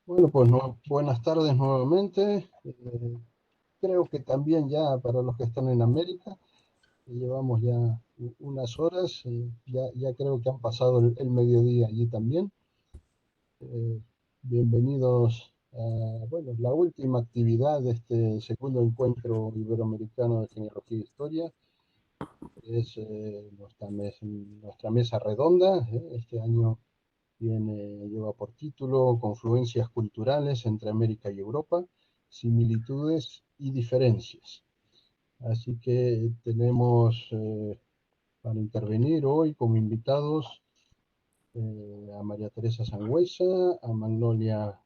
Bueno, pues buenas tardes nuevamente. Creo que también ya para los que están en América, llevamos ya unas horas, ya creo que han pasado el mediodía allí también. Eh, Bienvenidos a, bueno, la última actividad de este segundo encuentro iberoamericano de genealogía e historia. Es nuestra mesa redonda. Este año lleva por título Confluencias culturales entre América y Europa, similitudes y diferencias. Así que tenemos para intervenir hoy como invitados a María Teresa Sangüesa, a Magnolia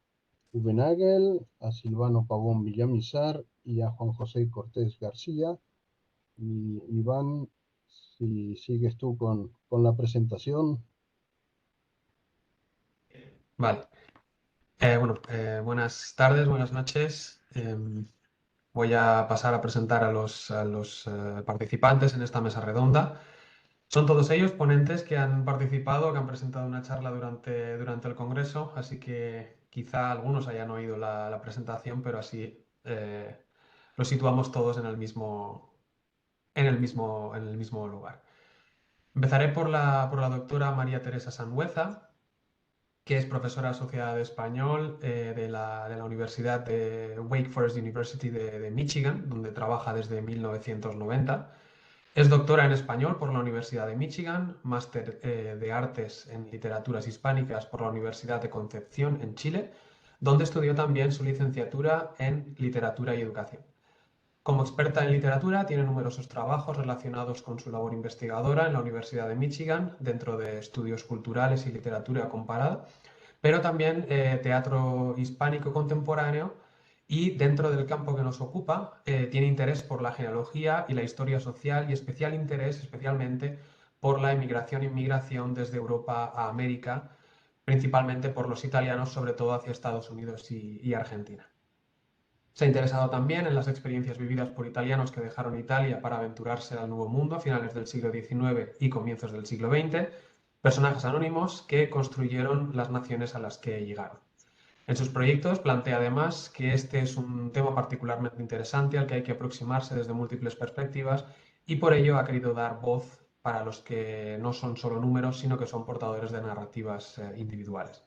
Ubenagel, a Silvano Pavón Villamizar y a Juan José Cortés García. Y Iván, si sigues tú con la presentación. Vale. Buenas tardes, buenas noches. Voy a pasar a presentar a los participantes en esta mesa redonda. Son todos ellos ponentes que han participado, que han presentado una charla durante el Congreso, así que quizá algunos hayan oído la presentación, pero así los situamos todos en el mismo lugar. Empezaré por la doctora María Teresa Sanhueza, que es profesora asociada de español de la Universidad de Wake Forest University de Michigan, donde trabaja desde 1990. Es doctora en español por la Universidad de Michigan, máster de artes en literaturas hispánicas por la Universidad de Concepción en Chile, donde estudió también su licenciatura en literatura y educación. Como experta en literatura, tiene numerosos trabajos relacionados con su labor investigadora en la Universidad de Michigan, dentro de estudios culturales y literatura comparada, pero también teatro hispánico contemporáneo, y dentro del campo que nos ocupa tiene interés por la genealogía y la historia social, y especial interés especialmente por la emigración e inmigración desde Europa a América, principalmente por los italianos, sobre todo hacia Estados Unidos y Argentina. Se ha interesado también en las experiencias vividas por italianos que dejaron Italia para aventurarse al Nuevo Mundo a finales del siglo XIX y comienzos del siglo XX, personajes anónimos que construyeron las naciones a las que llegaron. En sus proyectos plantea además que este es un tema particularmente interesante al que hay que aproximarse desde múltiples perspectivas, y por ello ha querido dar voz para los que no son solo números, sino que son portadores de narrativas individuales.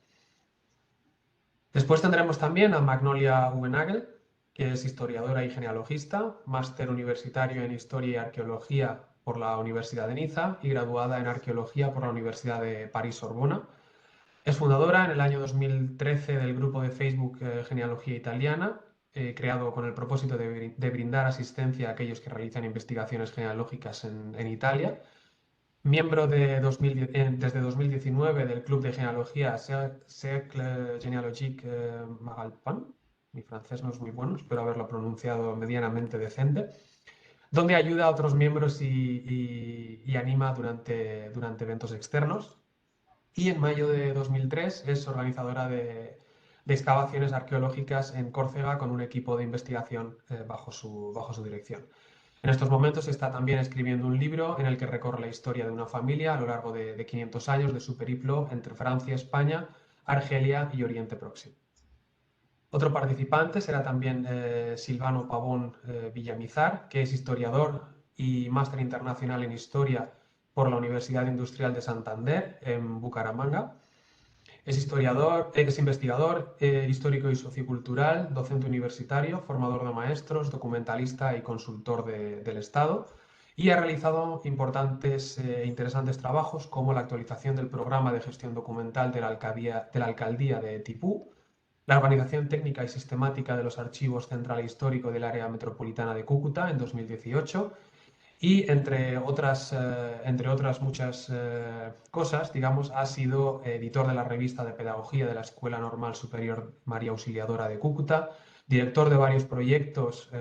Después tendremos también a Magnolia Ubenagel, que es historiadora y genealogista, máster universitario en Historia y Arqueología por la Universidad de Niza y graduada en Arqueología por la Universidad de París-Sorbona. Es fundadora en el año 2013 del grupo de Facebook Genealogía Italiana, creado con el propósito de brindar asistencia a aquellos que realizan investigaciones genealógicas en Italia. Miembro desde 2019 del Club de Genealogía Cercle Généalogique Magalpan. Mi francés no es muy bueno, espero haberlo pronunciado medianamente decente, donde ayuda a otros miembros y anima durante eventos externos. Y en mayo de 2003 es organizadora de excavaciones arqueológicas en Córcega con un equipo de investigación bajo su dirección. En estos momentos está también escribiendo un libro en el que recorre la historia de una familia a lo largo de 500 años de su periplo entre Francia, España, Argelia y Oriente Próximo. Otro participante será también Silvano Pavón Villamizar, que es historiador y máster internacional en historia por la Universidad Industrial de Santander en Bucaramanga. Es investigador histórico y sociocultural, docente universitario, formador de maestros, documentalista y consultor del Estado, y ha realizado importantes e interesantes trabajos como la actualización del programa de gestión documental de la Alcaldía de Tipú, la organización técnica y sistemática de los archivos central e histórico del área metropolitana de Cúcuta en 2018, y entre otras muchas cosas, digamos, ha sido editor de la revista de pedagogía de la Escuela Normal Superior María Auxiliadora de Cúcuta, director de varios proyectos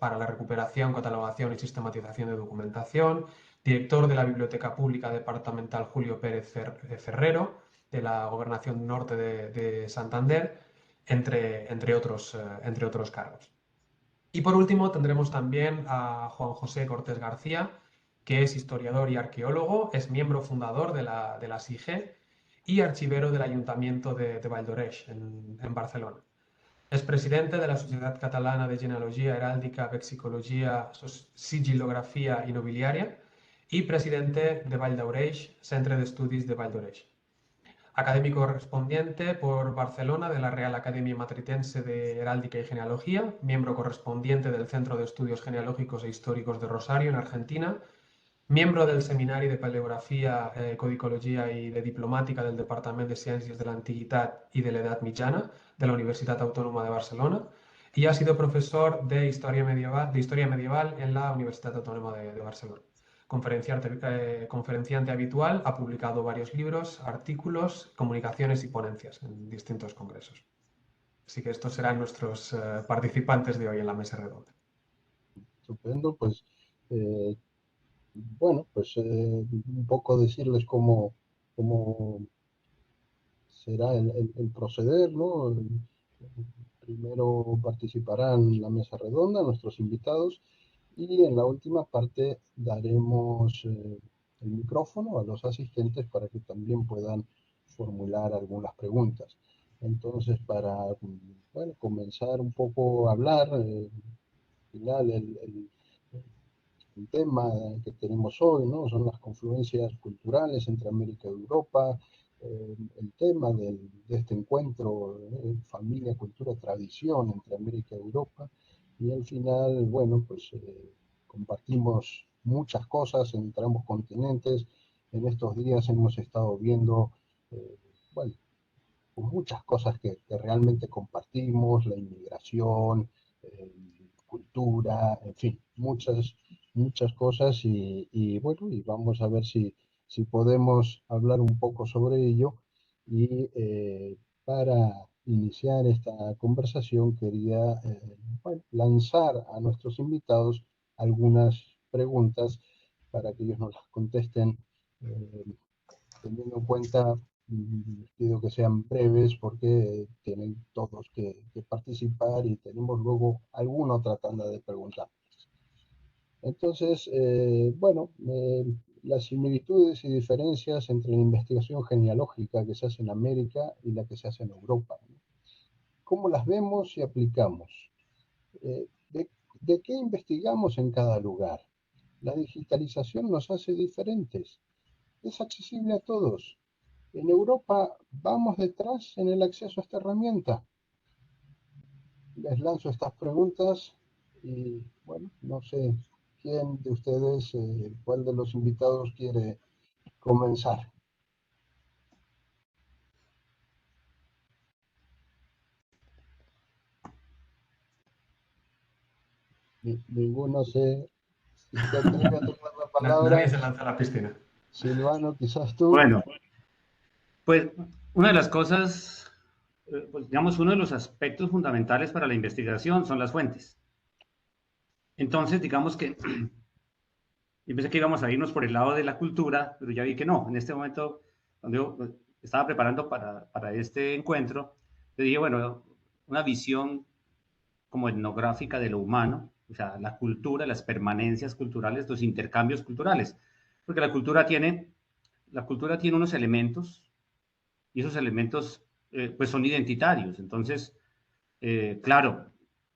para la recuperación, catalogación y sistematización de documentación, director de la Biblioteca Pública Departamental Julio Pérez Ferrero, de la Gobernación Norte de Santander, entre otros cargos. Y por último tendremos también a Juan José Cortés García, que es historiador y arqueólogo, es miembro fundador de la SIGE y archivero del Ayuntamiento de Valldoreix, en Barcelona. Es presidente de la Sociedad Catalana de Genealogía Heráldica, Vexicologia, Sigilografía y Nobiliaria y presidente de Valldoreix, Centre d'Estudis de Valldoreix. Académico correspondiente por Barcelona de la Real Academia Matritense de Heráldica y Genealogía, miembro correspondiente del Centro de Estudios Genealógicos e Históricos de Rosario, en Argentina, miembro del Seminari de Paleografia, Codicología y de Diplomàtica del Departament de Ciències de l'Antiguitat y de l'Edat Mitjana de la Universitat Autónoma de Barcelona y ha sido profesor de Historia Medieval en la Universitat Autónoma de Barcelona. Conferenciante habitual, ha publicado varios libros, artículos, comunicaciones y ponencias en distintos congresos. Así que estos serán nuestros participantes de hoy en la mesa redonda. Estupendo, pues bueno, pues un poco decirles cómo será el proceder, ¿no? Primero participarán en la mesa redonda nuestros invitados y en la última parte daremos el micrófono a los asistentes para que también puedan formular algunas preguntas. Entonces, para bueno, comenzar un poco a hablar, al final el tema que tenemos hoy, ¿no? Son las confluencias culturales entre América y Europa, el tema de este encuentro, familia, cultura, tradición entre América y Europa, y al final, bueno, pues compartimos muchas cosas entre ambos continentes. En estos días hemos estado viendo, bueno, muchas cosas que realmente compartimos, la inmigración, cultura, en fin, muchas cosas bueno, y vamos a ver si podemos hablar un poco sobre ello y para iniciar esta conversación quería bueno, lanzar a nuestros invitados algunas preguntas para que ellos nos las contesten teniendo en cuenta, les pido que sean breves porque tienen todos que participar y tenemos luego alguna otra tanda de preguntas. Entonces, bueno, las similitudes y diferencias entre la investigación genealógica que se hace en América y la que se hace en Europa, ¿no? ¿Cómo las vemos y aplicamos? Eh, ¿De qué investigamos en cada lugar? La digitalización nos hace diferentes. Es accesible a todos. En Europa vamos detrás en el acceso a esta herramienta. Les lanzo estas preguntas y bueno, no sé quién de ustedes, cuál de los invitados quiere comenzar. Ninguno se atreve a tomar la Nadie palabra. se lanza a la piscina. Silvano, quizás tú. Bueno, pues una de las cosas, pues, digamos, uno de los aspectos fundamentales para la investigación son las fuentes. Entonces, digamos que yo pensé que íbamos a irnos por el lado de la cultura, pero ya vi que no. En este momento, cuando yo estaba preparando para este encuentro, yo dije, bueno, una visión como etnográfica de lo humano, o sea, la cultura, las permanencias culturales, los intercambios culturales, porque la cultura tiene unos elementos y esos elementos pues son identitarios. Entonces, claro,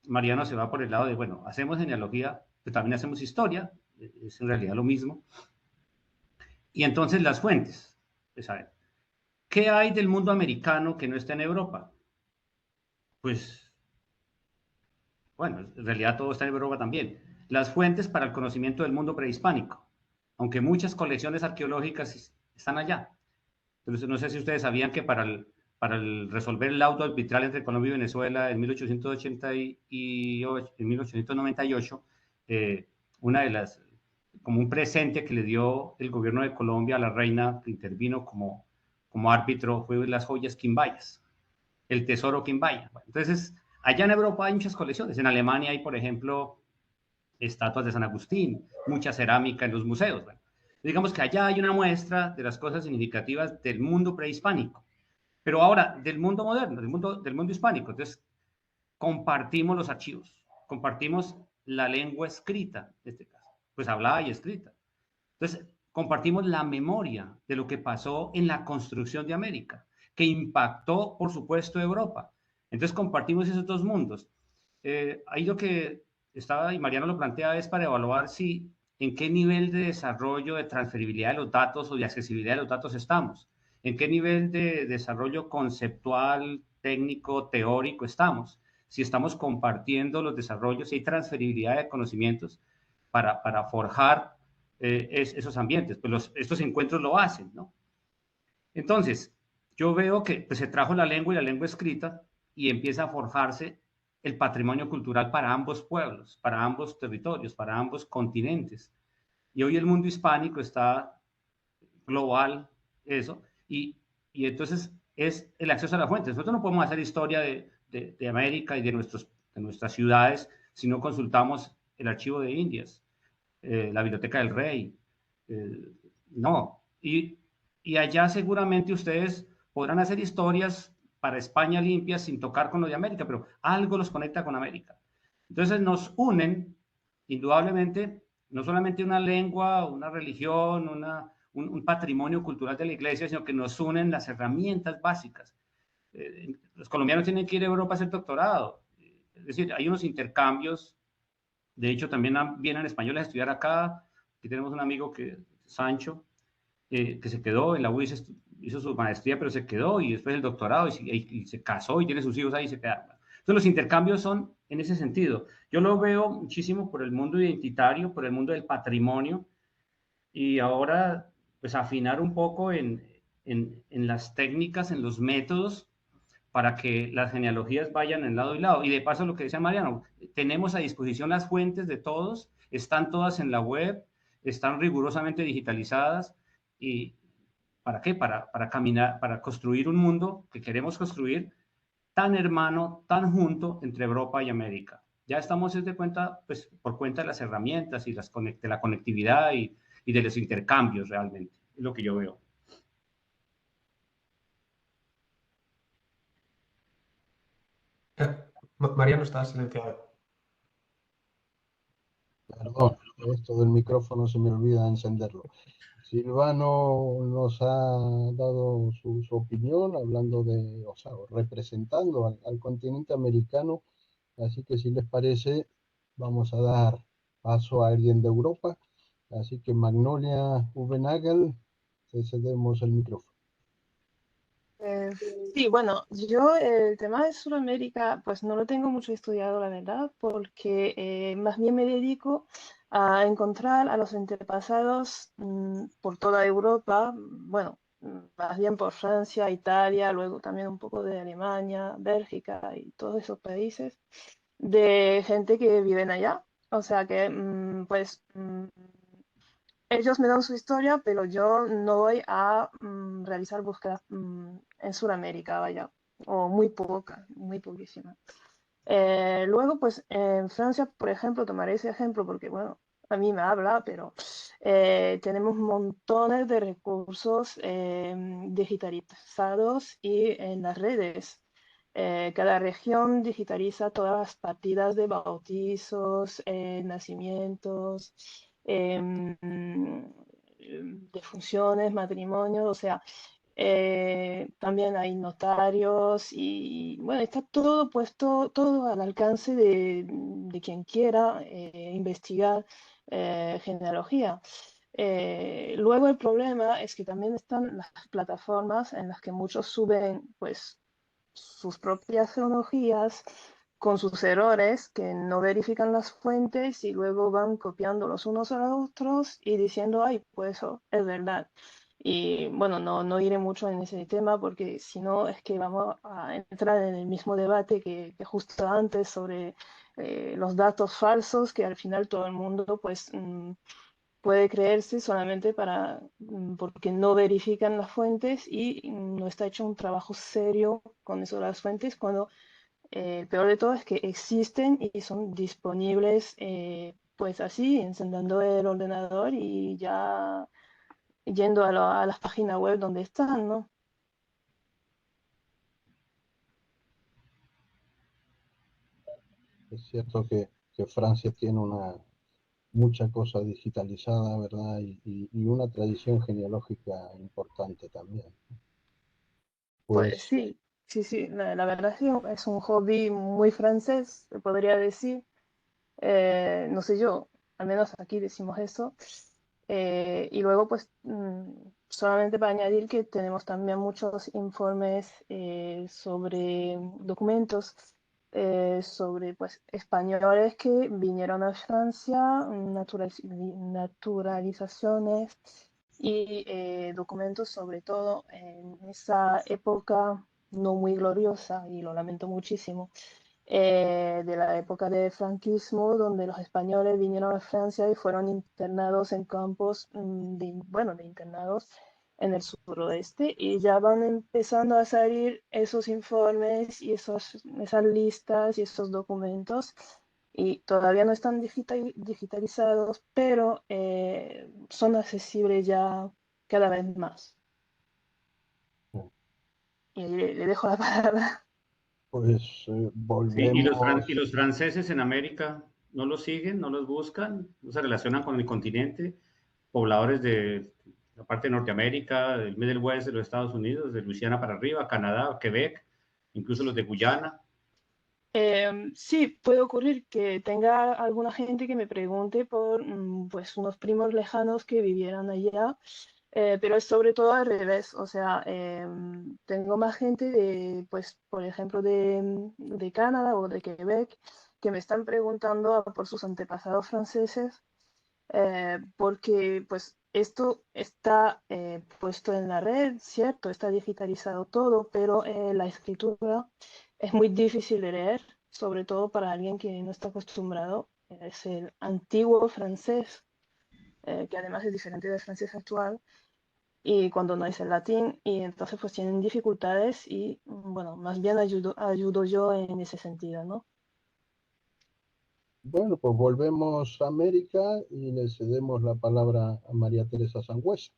Mariano se va por el lado de, bueno, hacemos genealogía, pero también hacemos historia, es en realidad lo mismo. Y entonces las fuentes, pues a ver, ¿qué hay del mundo americano que no está en Europa? Pues, bueno, en realidad todo está en Europa también. Las fuentes para el conocimiento del mundo prehispánico, aunque muchas colecciones arqueológicas están allá. Entonces, no sé si ustedes sabían que para resolver el laudo arbitral entre Colombia y Venezuela en 1898, una de las, como un presente que le dio el gobierno de Colombia a la reina que intervino como árbitro fue las joyas quimbayas, el tesoro quimbaya. Bueno, entonces, allá en Europa hay muchas colecciones. En Alemania hay, por ejemplo, estatuas de San Agustín, mucha cerámica en los museos. Bueno, digamos que allá hay una muestra de las cosas significativas del mundo prehispánico, pero ahora del mundo moderno, del mundo hispánico. Entonces, compartimos los archivos, compartimos la lengua escrita, en este caso, pues hablada y escrita. Entonces, compartimos la memoria de lo que pasó en la construcción de América, que impactó, por supuesto, Europa. Entonces compartimos esos dos mundos. Ahí lo que estaba, y Mariano lo plantea, es para evaluar si en qué nivel de desarrollo de transferibilidad de los datos o de accesibilidad de los datos estamos, en qué nivel de desarrollo conceptual, técnico, teórico estamos, si estamos compartiendo los desarrollos, si hay transferibilidad de conocimientos para forjar esos ambientes. Pues estos encuentros lo hacen, ¿no? Entonces, yo veo que pues, se trajo la lengua y la lengua escrita y empieza a forjarse el patrimonio cultural para ambos pueblos, para ambos territorios, para ambos continentes. Y hoy el mundo hispánico está global, eso, y entonces es el acceso a las fuentes. Nosotros no podemos hacer historia de América y de nuestras ciudades si no consultamos el archivo de Indias, la Biblioteca del Rey. Eh, no. Y allá seguramente ustedes podrán hacer historias para España limpias sin tocar con lo de América, pero algo los conecta con América. Entonces nos unen, indudablemente, no solamente una lengua, una religión, un patrimonio cultural de la iglesia, sino que nos unen las herramientas básicas. Los colombianos tienen que ir a Europa a hacer doctorado. Es decir, hay unos intercambios. De hecho, también vienen españoles a estudiar acá. Aquí tenemos un amigo Sancho, que se quedó en la UIS, hizo su maestría, pero se quedó y después el doctorado y se casó y tiene sus hijos ahí y se quedaron. Entonces, los intercambios son en ese sentido. Yo lo veo muchísimo por el mundo identitario, por el mundo del patrimonio y ahora, pues, afinar un poco en las técnicas, en los métodos para que las genealogías vayan en lado y lado. Y de paso, lo que decía Mariano, tenemos a disposición las fuentes de todos, están todas en la web, están rigurosamente digitalizadas. ¿Y para qué? Para caminar, para construir un mundo que queremos construir tan hermano, tan junto entre Europa y América. Ya estamos de cuenta, pues, por cuenta de las herramientas y de la conectividad y de los intercambios realmente, es lo que yo veo. Mariano está silenciado. Perdón, esto del micrófono se me olvida encenderlo. Silvano nos ha dado su opinión hablando de, o sea, representando al continente americano, así que si les parece, vamos a dar paso a alguien de Europa, así que Magnolia Ubenagel, te cedemos el micrófono. Eh, sí, bueno, yo el tema de Sudamérica, pues no lo tengo mucho estudiado, la verdad, porque más bien me dedico a encontrar a los antepasados por toda Europa, bueno, más bien por Francia, Italia, luego también un poco de Alemania, Bélgica y todos esos países, de gente que viven allá. O sea que, ellos me dan su historia, pero yo no voy a realizar búsquedas en Sudamérica, vaya, o muy poca, muy poquísima. Luego, pues en Francia, por ejemplo, tomaré ese ejemplo porque, bueno, a mí me habla, pero tenemos montones de recursos digitalizados y en las redes. Cada región digitaliza todas las partidas de bautizos, nacimientos, defunciones, matrimonios, o sea, también hay notarios y bueno, está todo puesto, todo al alcance de quien quiera investigar genealogía. Luego el problema es que también están las plataformas en las que muchos suben pues sus propias genealogías con sus errores que no verifican las fuentes y luego van copiando los unos a los otros y diciendo, ay, pues eso es verdad. Y bueno, no iré mucho en ese tema porque si no es que vamos a entrar en el mismo debate que justo antes sobre los datos falsos que al final todo el mundo pues puede creerse solamente porque no verifican las fuentes y no está hecho un trabajo serio con eso de las fuentes cuando el peor de todo es que existen y son disponibles pues así, encendiendo el ordenador y ya yendo a las páginas web donde están, ¿no? Es cierto que Francia tiene mucha cosa digitalizada, ¿verdad? Y una tradición genealógica importante también. Pues Pues sí, sí, sí, la verdad sí, es un hobby muy francés, se podría decir. No sé yo, al menos aquí decimos eso. Y luego, pues, solamente para añadir que tenemos también muchos informes sobre documentos, sobre, pues, españoles que vinieron a Francia, naturalizaciones y documentos sobre todo en esa época no muy gloriosa, y lo lamento muchísimo, de la época del franquismo, donde los españoles vinieron a Francia y fueron internados en campos, bueno, de internados en el suroeste, y ya van empezando a salir esos informes y esas listas y esos documentos, y todavía no están digitalizados, pero son accesibles ya cada vez más. Y le dejo la palabra. pues Sí, y volvemos. y los franceses en América no los siguen, no los buscan, no se relacionan con el continente, pobladores de la parte de Norteamérica, del Middle West de los Estados Unidos, de Luisiana para arriba, Canadá, Quebec, incluso los de Guyana. Sí, puede ocurrir que tenga alguna gente que me pregunte por pues unos primos lejanos que vivieran allá, pero es sobre todo al revés. O sea, tengo más gente de, pues, por ejemplo, de Canadá o de Quebec, que me están preguntando por sus antepasados franceses, porque pues esto está puesto en la red, cierto, está digitalizado todo, pero la escritura es muy difícil de leer, sobre todo para alguien que no está acostumbrado. Es el antiguo francés, que además es diferente del francés actual, y cuando no es el latín, y entonces pues tienen dificultades y bueno, más bien ayudo yo en ese sentido, ¿no? Bueno, pues volvemos a América y le cedemos la palabra a María Teresa Sangüesa.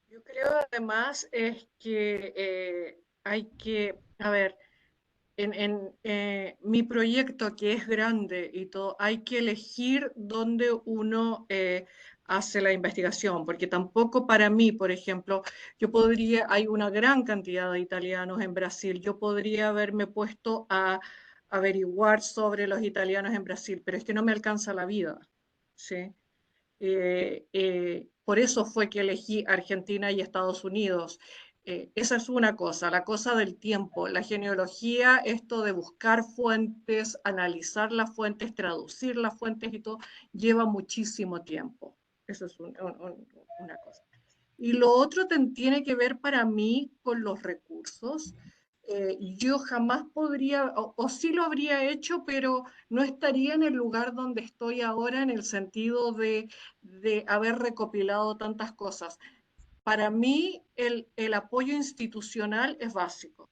Yo creo además es que hay que, a ver, mi proyecto que es grande y todo, hay que elegir dónde uno hace la investigación, porque tampoco para mí, por ejemplo, hay una gran cantidad de italianos en Brasil, yo podría haberme puesto a averiguar sobre los italianos en Brasil, pero es que no me alcanza la vida, ¿sí? Por eso fue que elegí Argentina y Estados Unidos. Esa es una cosa, la cosa del tiempo, la genealogía, esto de buscar fuentes, analizar las fuentes, traducir las fuentes y todo, lleva muchísimo tiempo. Eso es una cosa. Y lo otro tiene que ver para mí con los recursos. Yo jamás podría, o sí lo habría hecho, pero no estaría en el lugar donde estoy ahora en el sentido de haber recopilado tantas cosas. Para mí, el apoyo institucional es básico.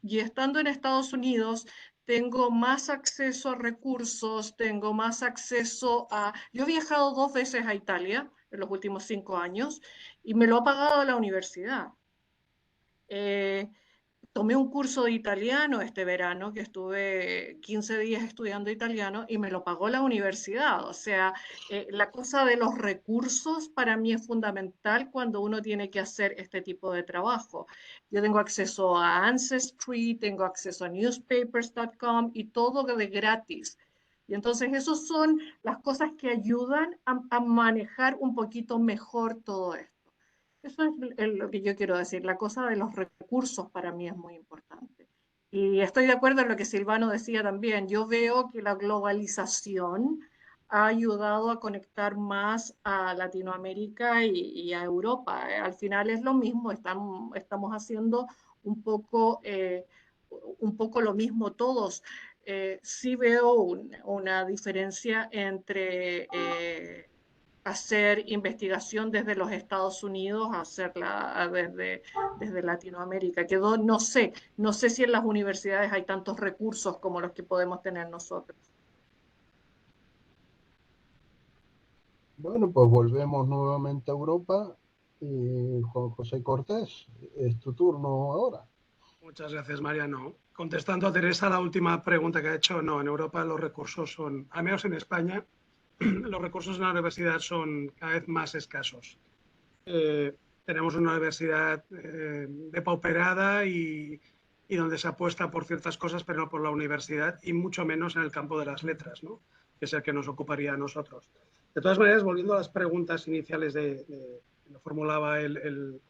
Y estando en Estados Unidos, tengo más acceso a recursos, tengo más acceso a... Yo he viajado 2 veces a Italia en los últimos 5 años y me lo ha pagado la universidad. Eh, Tomé un curso de italiano este verano, que estuve 15 días estudiando italiano y me lo pagó la universidad. O sea, la cosa de los recursos para mí es fundamental cuando uno tiene que hacer este tipo de trabajo. Yo tengo acceso a Ancestry, tengo acceso a newspapers.com y todo de gratis. Y entonces esas son las cosas que ayudan a manejar un poquito mejor todo esto. Eso es lo que yo quiero decir. La cosa de los recursos para mí es muy importante. Y estoy de acuerdo en lo que Silvano decía también. Yo veo que la globalización ha ayudado a conectar más a Latinoamérica y a Europa. Al final es lo mismo, estamos haciendo un poco lo mismo todos. Sí veo una diferencia entre hacer investigación desde los Estados Unidos a hacerla desde Latinoamérica. No sé si en las universidades hay tantos recursos como los que podemos tener nosotros. Bueno, pues volvemos nuevamente a Europa. Juan José Cortés, es tu turno ahora. Muchas gracias, Mariano. Contestando a Teresa la última pregunta que ha hecho, no, en Europa los recursos son, al menos en España, los recursos en la universidad son cada vez más escasos. Tenemos una universidad depauperada y donde se apuesta por ciertas cosas, pero no por la universidad, y mucho menos en el campo de las letras, ¿no? Que es el que nos ocuparía a nosotros. De todas maneras, volviendo a las preguntas iniciales que lo formulaba el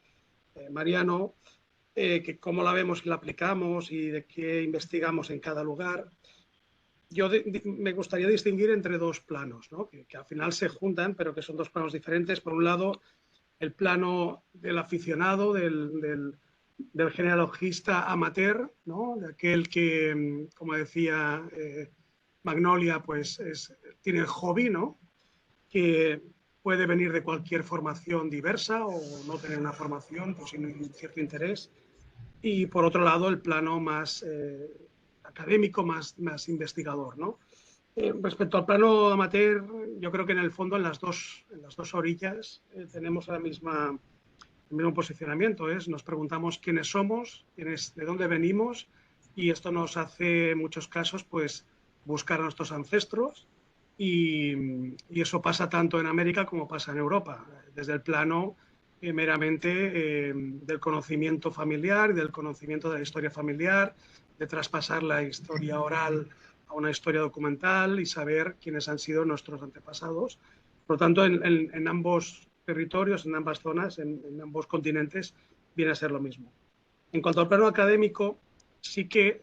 Mariano, que cómo la vemos y la aplicamos y de qué investigamos en cada lugar, yo me gustaría distinguir entre dos planos, ¿no? que al final se juntan, pero que son dos planos diferentes. Por un lado, el plano del aficionado, del genealogista amateur, ¿no? De aquel que, como decía Magnolia, pues tiene el hobby, ¿no? Que puede venir de cualquier formación diversa o no tener una formación, pues sin cierto interés. Y por otro lado, el plano más académico, más investigador, ¿no? Respecto al plano amateur, yo creo que en el fondo en las dos orillas tenemos el mismo posicionamiento. Nos preguntamos quiénes somos, de dónde venimos, y esto nos hace en muchos casos pues, buscar a nuestros ancestros, y eso pasa tanto en América como pasa en Europa, desde el plano meramente del conocimiento familiar, del conocimiento de la historia familiar, de traspasar la historia oral a una historia documental y saber quiénes han sido nuestros antepasados. Por lo tanto, en ambos territorios, en ambas zonas, en ambos continentes, viene a ser lo mismo. En cuanto al plano académico, sí que,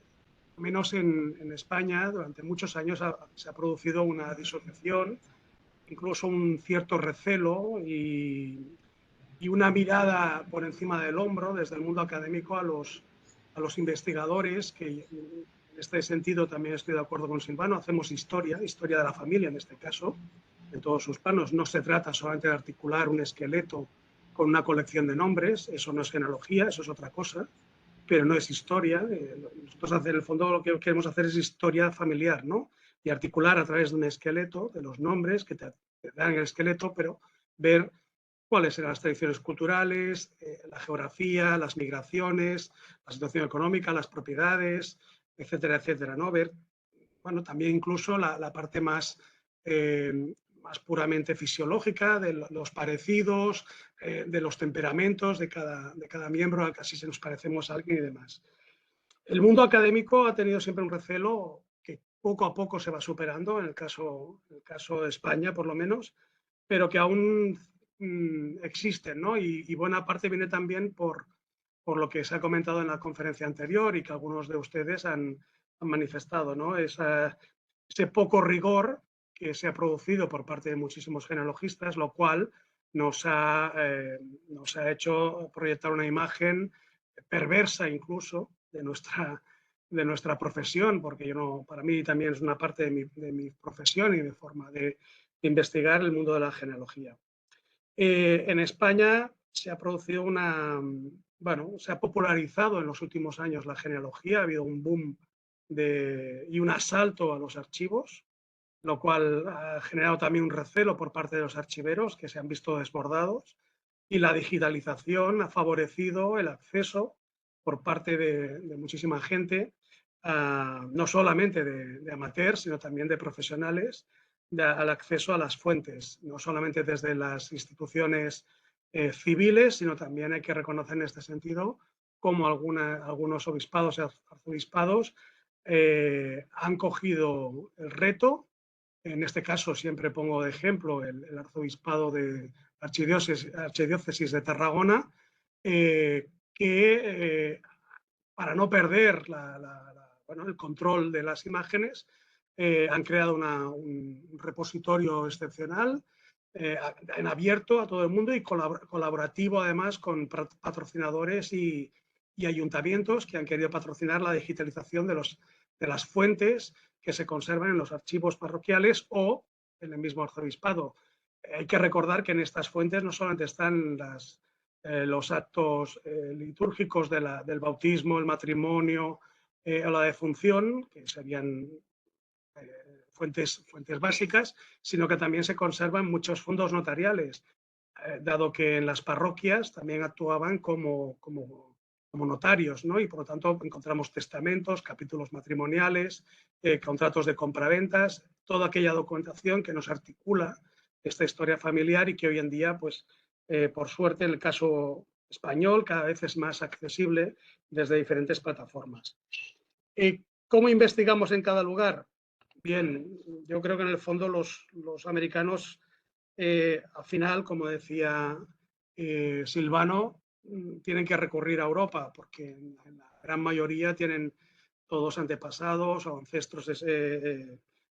menos en España, durante muchos años se ha producido una disociación, incluso un cierto recelo y una mirada por encima del hombro desde el mundo académico a los investigadores, que en este sentido también estoy de acuerdo con Silvano, hacemos historia de la familia en este caso, en todos sus planos. No se trata solamente de articular un esqueleto con una colección de nombres, eso no es genealogía, eso es otra cosa, pero no es historia. Nosotros en el fondo lo que queremos hacer es historia familiar, ¿no? Y articular a través de un esqueleto, de los nombres que te dan el esqueleto, pero ver cuáles eran las tradiciones culturales, la geografía, las migraciones, la situación económica, las propiedades, etcétera, etcétera, ¿no? Ver, bueno, también incluso la parte más puramente fisiológica, de los parecidos, de los temperamentos de cada miembro, casi se nos parecemos a alguien y demás. El mundo académico ha tenido siempre un recelo que poco a poco se va superando, en el caso de España por lo menos, pero que aún existen, ¿no? Y buena parte viene también por lo que se ha comentado en la conferencia anterior y que algunos de ustedes han manifestado, ¿no? Ese poco rigor que se ha producido por parte de muchísimos genealogistas, lo cual nos ha hecho proyectar una imagen perversa incluso de nuestra profesión, porque para mí también es una parte de mi profesión y de forma de investigar el mundo de la genealogía. En España se ha producido se ha popularizado en los últimos años la genealogía, ha habido un boom y un asalto a los archivos, lo cual ha generado también un recelo por parte de los archiveros que se han visto desbordados, y la digitalización ha favorecido el acceso por parte de muchísima gente, no solamente de amateurs, sino también de profesionales, al acceso a las fuentes, no solamente desde las instituciones civiles, sino también hay que reconocer en este sentido cómo algunos obispados y arzobispados han cogido el reto. En este caso siempre pongo de ejemplo el arzobispado de Archidiócesis de Tarragona, que para no perder el control de las imágenes, han creado un repositorio excepcional en abierto a todo el mundo y colaborativo además con patrocinadores y ayuntamientos que han querido patrocinar la digitalización de las fuentes que se conservan en los archivos parroquiales o en el mismo arzobispado. Hay que recordar que en estas fuentes no solamente están los actos litúrgicos del bautismo, el matrimonio o la defunción, que serían fuentes básicas, sino que también se conservan muchos fondos notariales, dado que en las parroquias también actuaban como como notarios, ¿no? Y por lo tanto encontramos testamentos, capítulos matrimoniales, contratos de compraventas, toda aquella documentación que nos articula esta historia familiar y que hoy en día, pues, por suerte, el caso español cada vez es más accesible desde diferentes plataformas. ¿Cómo investigamos en cada lugar? Bien, yo creo que en el fondo los americanos, al final, como decía Silvano, tienen que recurrir a Europa, porque en la gran mayoría tienen todos antepasados o ancestros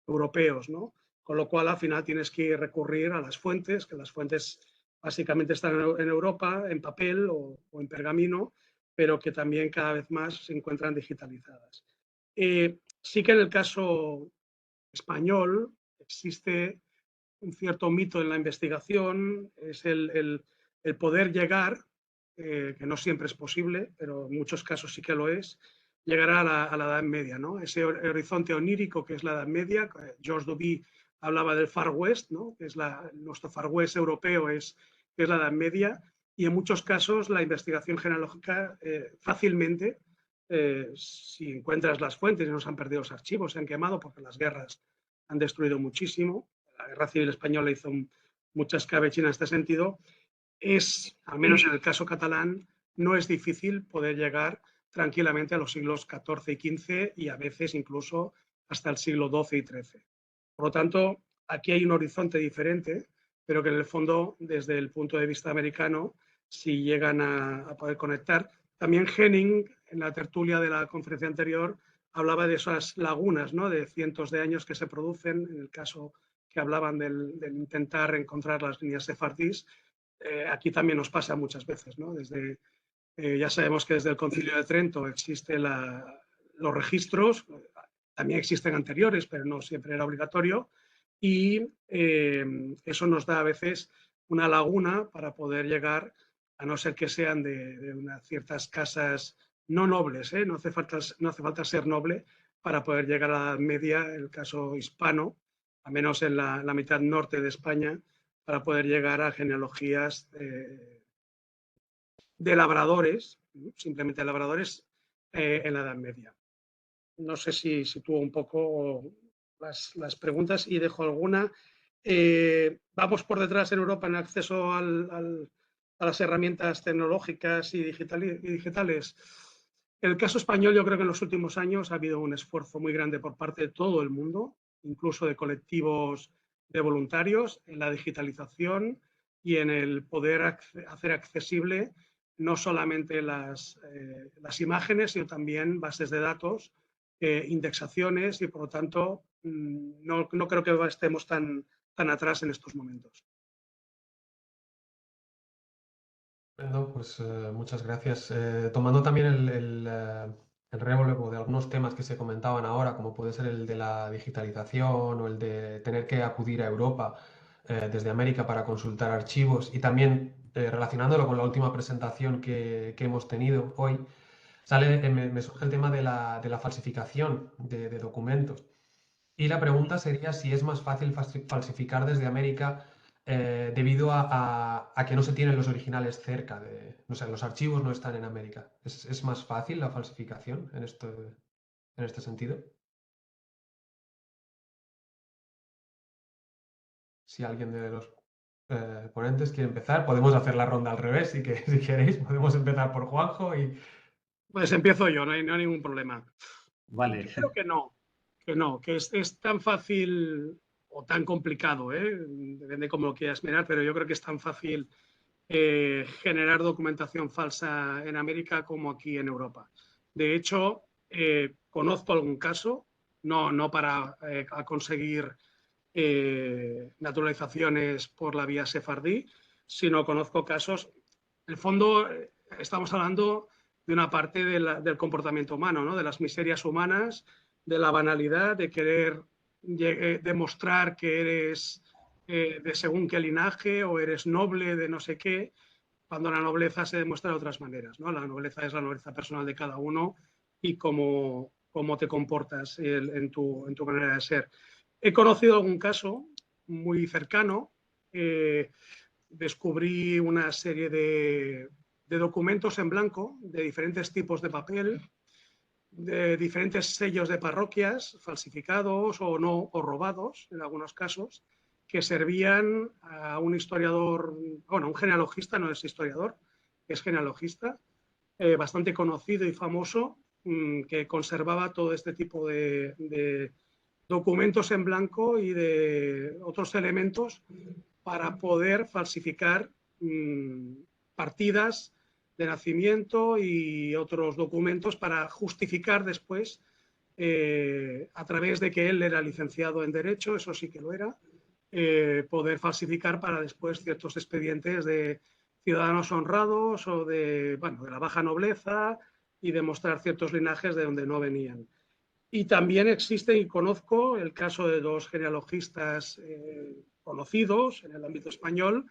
europeos, ¿no? Con lo cual, al final, tienes que recurrir a las fuentes, que las fuentes básicamente están en Europa, en papel o en pergamino, pero que también cada vez más se encuentran digitalizadas. Sí que en el caso español existe un cierto mito en la investigación, es el poder llegar, que no siempre es posible, pero en muchos casos sí que lo es, llegar a la Edad Media, ¿no? Ese horizonte onírico que es la Edad Media. Georges Duby hablaba del Far West, ¿no? Que es nuestro Far West europeo, es la Edad Media, y en muchos casos la investigación genealógica fácilmente, si encuentras las fuentes, no se han perdido los archivos, se han quemado porque las guerras han destruido muchísimo. La Guerra Civil Española hizo mucha escabechina en este sentido. Al menos en el caso catalán, no es difícil poder llegar tranquilamente a los siglos XIV y XV y a veces incluso hasta el siglo XII y XIII. Por lo tanto, aquí hay un horizonte diferente, pero que en el fondo, desde el punto de vista americano, si llegan a poder conectar. También Henning, en la tertulia de la conferencia anterior, hablaba de esas lagunas, ¿no? De cientos de años que se producen, en el caso que hablaban del intentar encontrar las líneas sefardíes. Aquí también nos pasa muchas veces, ¿no? Ya sabemos que desde el Concilio de Trento existen los registros, también existen anteriores, pero no siempre era obligatorio, y eso nos da a veces una laguna para poder llegar, a no ser que sean de unas ciertas casas no nobles, no hace falta ser noble para poder llegar a la Edad Media, el caso hispano, al menos en la mitad norte de España, para poder llegar a genealogías de labradores, simplemente labradores, en la Edad Media. No sé si sitúo un poco las preguntas y dejo alguna. Vamos por detrás en Europa en acceso a las herramientas tecnológicas y digitales. En el caso español, yo creo que en los últimos años ha habido un esfuerzo muy grande por parte de todo el mundo, incluso de colectivos de voluntarios, en la digitalización y en el poder hacer accesible no solamente las imágenes, sino también bases de datos, indexaciones, y por lo tanto no creo que estemos tan atrás en estos momentos. Bueno, pues muchas gracias. Tomando también el relevo de algunos temas que se comentaban ahora, como puede ser el de la digitalización o el de tener que acudir a Europa desde América para consultar archivos, y también relacionándolo con la última presentación que hemos tenido hoy, me surge el tema de la falsificación de documentos. Y la pregunta sería si es más fácil falsificar desde América debido a que no se tienen los originales cerca no sé, los archivos no están en América. ¿Es más fácil la falsificación en este sentido? Si alguien de los ponentes quiere empezar, podemos hacer la ronda al revés, si queréis. Podemos empezar por Juanjo y... Pues empiezo yo, no hay ningún problema. Vale. Yo creo que es tan fácil o tan complicado, depende cómo lo quieras mirar, pero yo creo que es tan fácil generar documentación falsa en América como aquí en Europa. De hecho, conozco algún caso, no para conseguir naturalizaciones por la vía sefardí, sino conozco casos. En el fondo, estamos hablando de una parte del comportamiento humano, ¿no? De las miserias humanas, de la banalidad, de querer demostrar que eres de según qué linaje o eres noble de no sé qué, cuando la nobleza se demuestra de otras maneras, ¿no? La nobleza es la nobleza personal de cada uno y cómo te comportas en tu manera de ser. He conocido algún caso muy cercano. Descubrí una serie de documentos en blanco, de diferentes tipos de papel, de diferentes sellos de parroquias, falsificados o no, o robados en algunos casos, que servían a un historiador, bueno, un genealogista, no es historiador, es genealogista, bastante conocido y famoso, que conservaba todo este tipo de documentos en blanco y de otros elementos para poder falsificar partidas de nacimiento y otros documentos para justificar después, a través de que él era licenciado en Derecho, eso sí que lo era, poder falsificar para después ciertos expedientes de ciudadanos honrados o de, bueno, de la baja nobleza y demostrar ciertos linajes de donde no venían. Y también existe, y conozco, el caso de dos genealogistas conocidos en el ámbito español,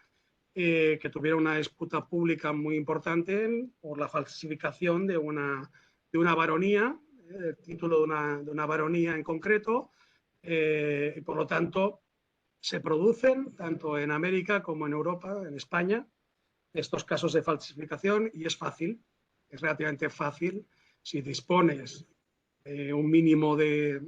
que tuvieron una disputa pública muy importante por la falsificación de una baronía, el título de una baronía en concreto, y por lo tanto se producen tanto en América como en Europa, en España, estos casos de falsificación, y es fácil, es relativamente fácil si dispones un mínimo de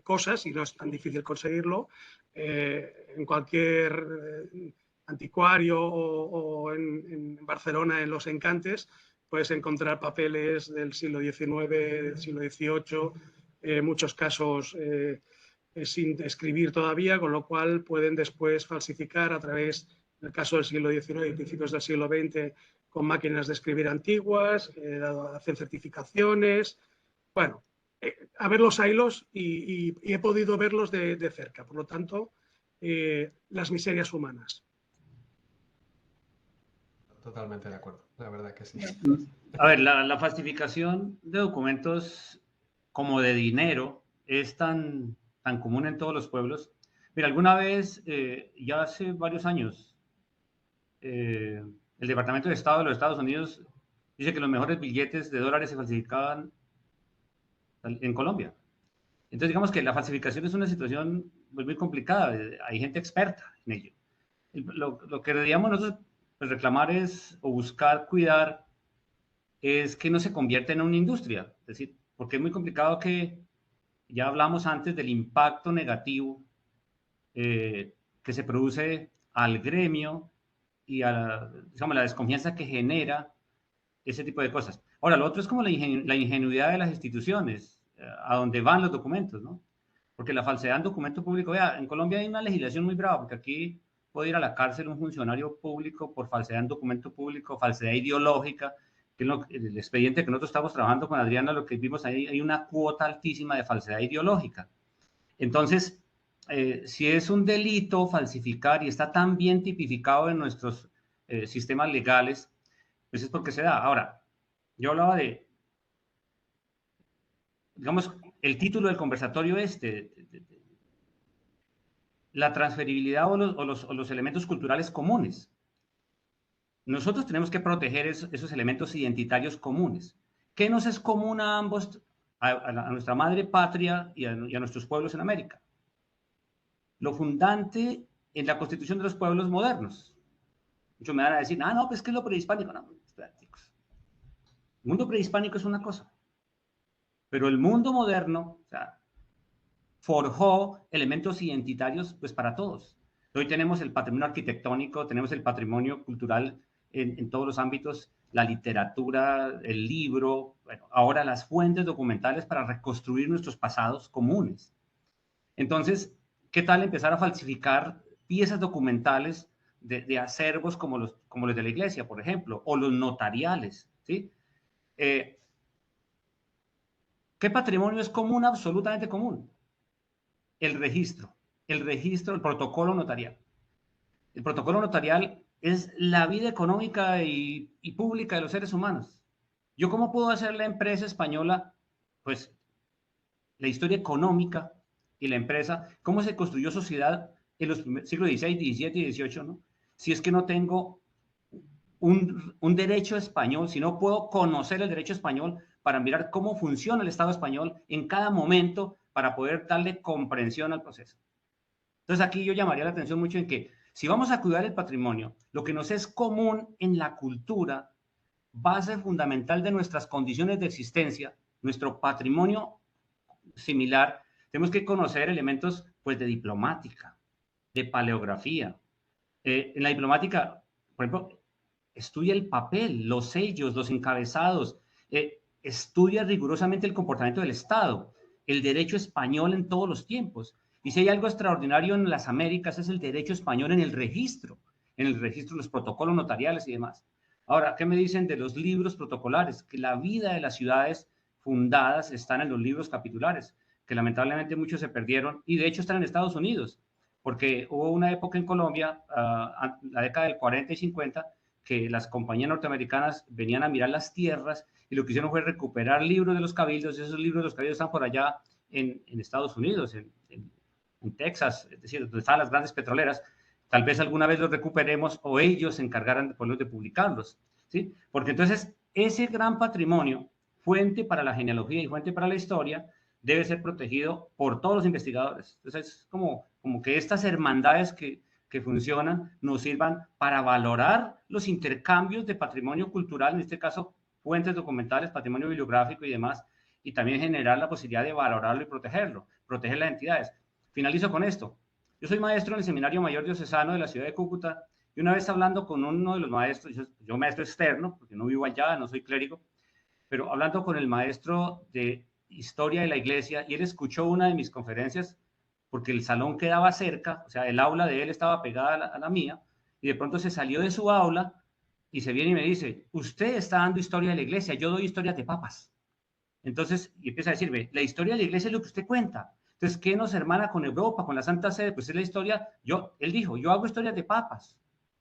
cosas, y no es tan difícil conseguirlo, en cualquier anticuario o en Barcelona, en Los Encantes, puedes encontrar papeles del siglo XIX, del siglo XVIII, muchos casos sin escribir todavía, con lo cual pueden después falsificar a través, en el caso del siglo XIX y principios del siglo XX, con máquinas de escribir antiguas, hacen certificaciones. Bueno, a ver los hilos y he podido verlos de cerca. Por lo tanto, las miserias humanas. Totalmente de acuerdo, la verdad que sí. A ver, la falsificación de documentos como de dinero es tan común en todos los pueblos. Mira, alguna vez, ya hace varios años, el Departamento de Estado de los Estados Unidos dice que los mejores billetes de dólares se falsificaban en Colombia. Entonces, digamos que la falsificación es una situación muy complicada. Hay gente experta en ello. Lo que deberíamos nosotros reclamar es, o buscar cuidar, es que no se convierta en una industria. Es decir, porque es muy complicado que, ya hablamos antes del impacto negativo que se produce al gremio y a digamos, la desconfianza que genera ese tipo de cosas. Ahora, lo otro es como la ingenuidad de las instituciones, a donde van los documentos, ¿no? Porque la falsedad en documento público, vea, en Colombia hay una legislación muy brava, porque aquí puede ir a la cárcel un funcionario público por falsedad en documento público, falsedad ideológica, que el expediente que nosotros estamos trabajando con Adriana, lo que vimos ahí, hay una cuota altísima de falsedad ideológica. Entonces, si es un delito falsificar y está tan bien tipificado en nuestros sistemas legales, pues es porque se da. Ahora, yo hablaba de, digamos, el título del conversatorio la transferibilidad o los elementos culturales comunes. Nosotros tenemos que proteger esos elementos identitarios comunes. ¿Qué nos es común a ambos, a nuestra madre patria y a nuestros pueblos en América? Lo fundante en la constitución de los pueblos modernos. Muchos me van a decir, no, pues ¿qué es lo prehispánico? No, espérate, chicos. El mundo prehispánico es una cosa, pero el mundo moderno, o sea, forjó elementos identitarios pues para todos. Hoy tenemos el patrimonio arquitectónico, tenemos el patrimonio cultural en todos los ámbitos, la literatura, el libro, bueno, ahora las fuentes documentales para reconstruir nuestros pasados comunes. Entonces, ¿qué tal empezar a falsificar piezas documentales de acervos como los de la iglesia, por ejemplo, o los notariales, ¿sí? ¿Qué patrimonio es común, absolutamente común? El registro, el protocolo notarial. El protocolo notarial es la vida económica y pública de los seres humanos. ¿Yo cómo puedo hacer la empresa española? Pues la historia económica y la empresa, cómo se construyó sociedad en los siglos XVI, XVII y XVIII, ¿no? Si es que no tengo un derecho español, si no puedo conocer el derecho español para mirar cómo funciona el Estado español en cada momento para poder darle comprensión al proceso. Entonces aquí yo llamaría la atención mucho en que si vamos a cuidar el patrimonio, lo que nos es común en la cultura, base fundamental de nuestras condiciones de existencia, nuestro patrimonio similar, tenemos que conocer elementos pues, de diplomática, de paleografía. En la diplomática, por ejemplo, estudia el papel, los sellos, los encabezados, estudia rigurosamente el comportamiento del Estado, el derecho español en todos los tiempos. Y si hay algo extraordinario en las Américas es el derecho español en el registro de los protocolos notariales y demás. Ahora, ¿qué me dicen de los libros protocolares? Que la vida de las ciudades fundadas están en los libros capitulares, que lamentablemente muchos se perdieron y de hecho están en Estados Unidos, porque hubo una época en Colombia, la década del 40 y 50, que las compañías norteamericanas venían a mirar las tierras y lo que hicieron fue recuperar libros de los cabildos, y esos libros de los cabildos están por allá en Estados Unidos, en Texas, es decir, donde están las grandes petroleras. Tal vez alguna vez los recuperemos o ellos se encargaran de publicarlos, ¿sí? Porque entonces ese gran patrimonio, fuente para la genealogía y fuente para la historia, debe ser protegido por todos los investigadores. Entonces es como que estas hermandades que funcionan nos sirvan para valorar los intercambios de patrimonio cultural, en este caso fuentes documentales, patrimonio bibliográfico y demás, y también generar la posibilidad de valorarlo y protegerlo, proteger las entidades. Finalizo con esto. Yo soy maestro en el Seminario Mayor Diocesano de la ciudad de Cúcuta, y una vez hablando con uno de los maestros, yo maestro externo, porque no vivo allá, no soy clérigo, pero hablando con el maestro de Historia de la Iglesia, y él escuchó una de mis conferencias, porque el salón quedaba cerca, o sea, el aula de él estaba pegada a la mía, y de pronto se salió de su aula y se viene y me dice, usted está dando historia de la iglesia, yo doy historias de papas. Entonces, y empieza a decirme, la historia de la iglesia es lo que usted cuenta. Entonces, ¿qué nos hermana con Europa, con la Santa Sede? Pues es la historia, él dijo, yo hago historias de papas.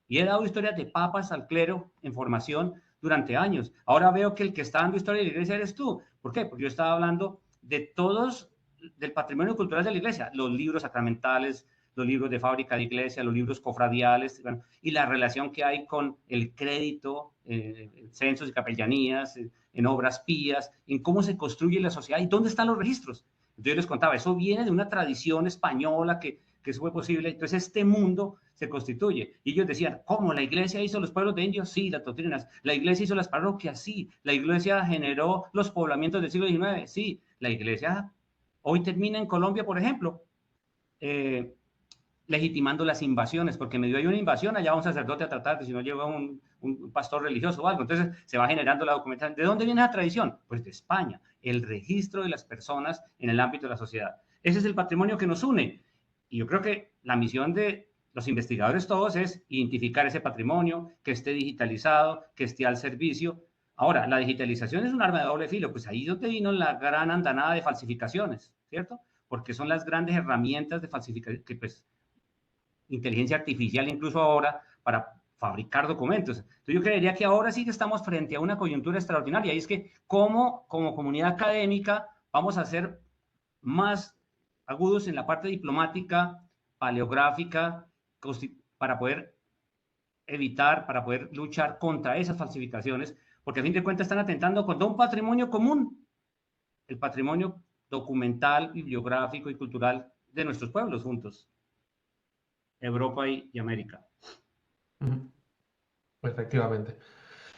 Y he dado historias de papas al clero en formación durante años. Ahora veo que el que está dando historia de la iglesia eres tú. ¿Por qué? Porque yo estaba hablando de todos, del patrimonio cultural de la iglesia, los libros sacramentales, los libros de fábrica de iglesia, los libros cofradiales, bueno, y la relación que hay con el crédito, en censos y capellanías, en obras pías, en cómo se construye la sociedad y dónde están los registros. Entonces yo les contaba, eso viene de una tradición española que eso fue posible. Entonces este mundo se constituye. Y ellos decían, ¿cómo? ¿La iglesia hizo los pueblos de indios? Sí, las doctrinas. ¿La iglesia hizo las parroquias? Sí. ¿La iglesia generó los poblamientos del siglo XIX? Sí. La iglesia hoy termina en Colombia, por ejemplo, legitimando las invasiones, porque medio hay una invasión, allá va un sacerdote a tratar, si no llega un pastor religioso o algo, entonces se va generando la documentación. ¿De dónde viene la tradición? Pues de España, el registro de las personas en el ámbito de la sociedad. Ese es el patrimonio que nos une, y yo creo que la misión de los investigadores todos es identificar ese patrimonio, que esté digitalizado, que esté al servicio. Ahora, la digitalización es un arma de doble filo, pues ahí es donde vino la gran andanada de falsificaciones, ¿cierto? Porque son las grandes herramientas de falsificación, que pues inteligencia artificial incluso ahora para fabricar documentos. Entonces yo creería que ahora sí que estamos frente a una coyuntura extraordinaria, y es que como comunidad académica vamos a ser más agudos en la parte diplomática, paleográfica, para poder evitar, para poder luchar contra esas falsificaciones, porque a fin de cuentas están atentando contra un patrimonio común, el patrimonio documental, bibliográfico y cultural de nuestros pueblos juntos. Europa y América. Efectivamente.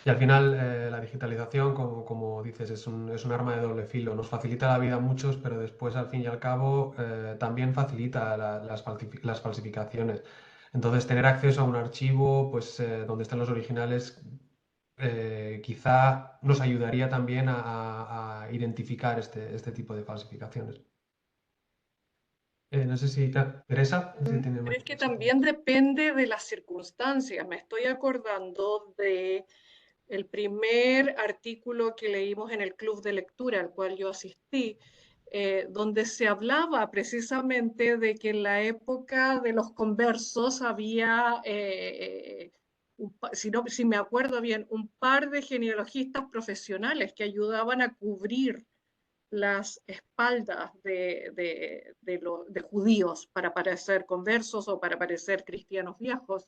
Y al final la digitalización, como dices, es un arma de doble filo. Nos facilita la vida a muchos, pero después, al fin y al cabo, también facilita las falsificaciones. Entonces, tener acceso a un archivo, pues, donde están los originales, quizá nos ayudaría también a identificar este tipo de falsificaciones. No sé si Teresa. Pero es que también depende de las circunstancias. Me estoy acordando de el primer artículo que leímos en el club de lectura al cual yo asistí, donde se hablaba precisamente de que en la época de los conversos había, si me acuerdo bien, un par de genealogistas profesionales que ayudaban a cubrir las espaldas de judíos para parecer conversos o para parecer cristianos viejos.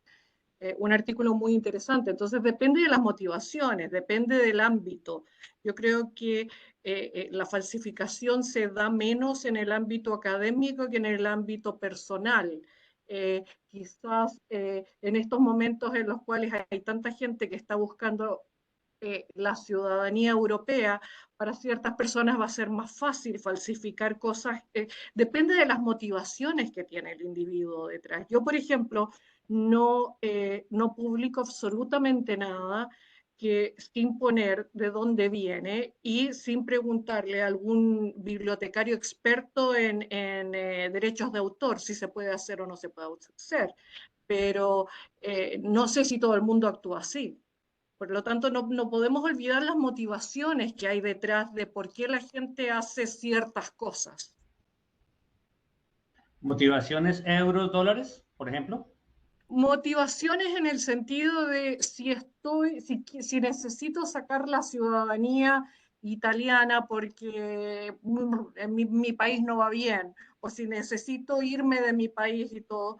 Un artículo muy interesante. Entonces depende de las motivaciones, depende del ámbito. Yo creo que la falsificación se da menos en el ámbito académico que en el ámbito personal. Quizás en estos momentos en los cuales hay tanta gente que está buscando la ciudadanía europea, para ciertas personas va a ser más fácil falsificar cosas, depende de las motivaciones que tiene el individuo detrás. Yo, por ejemplo, no publico absolutamente nada que sin poner de dónde viene y sin preguntarle a algún bibliotecario experto en derechos de autor si se puede hacer o no se puede hacer. Pero no sé si todo el mundo actúa así. Por lo tanto, no podemos olvidar las motivaciones que hay detrás de por qué la gente hace ciertas cosas. ¿Motivaciones euros, dólares, por ejemplo? Motivaciones en el sentido de si necesito sacar la ciudadanía italiana porque en mi país no va bien, o si necesito irme de mi país y todo,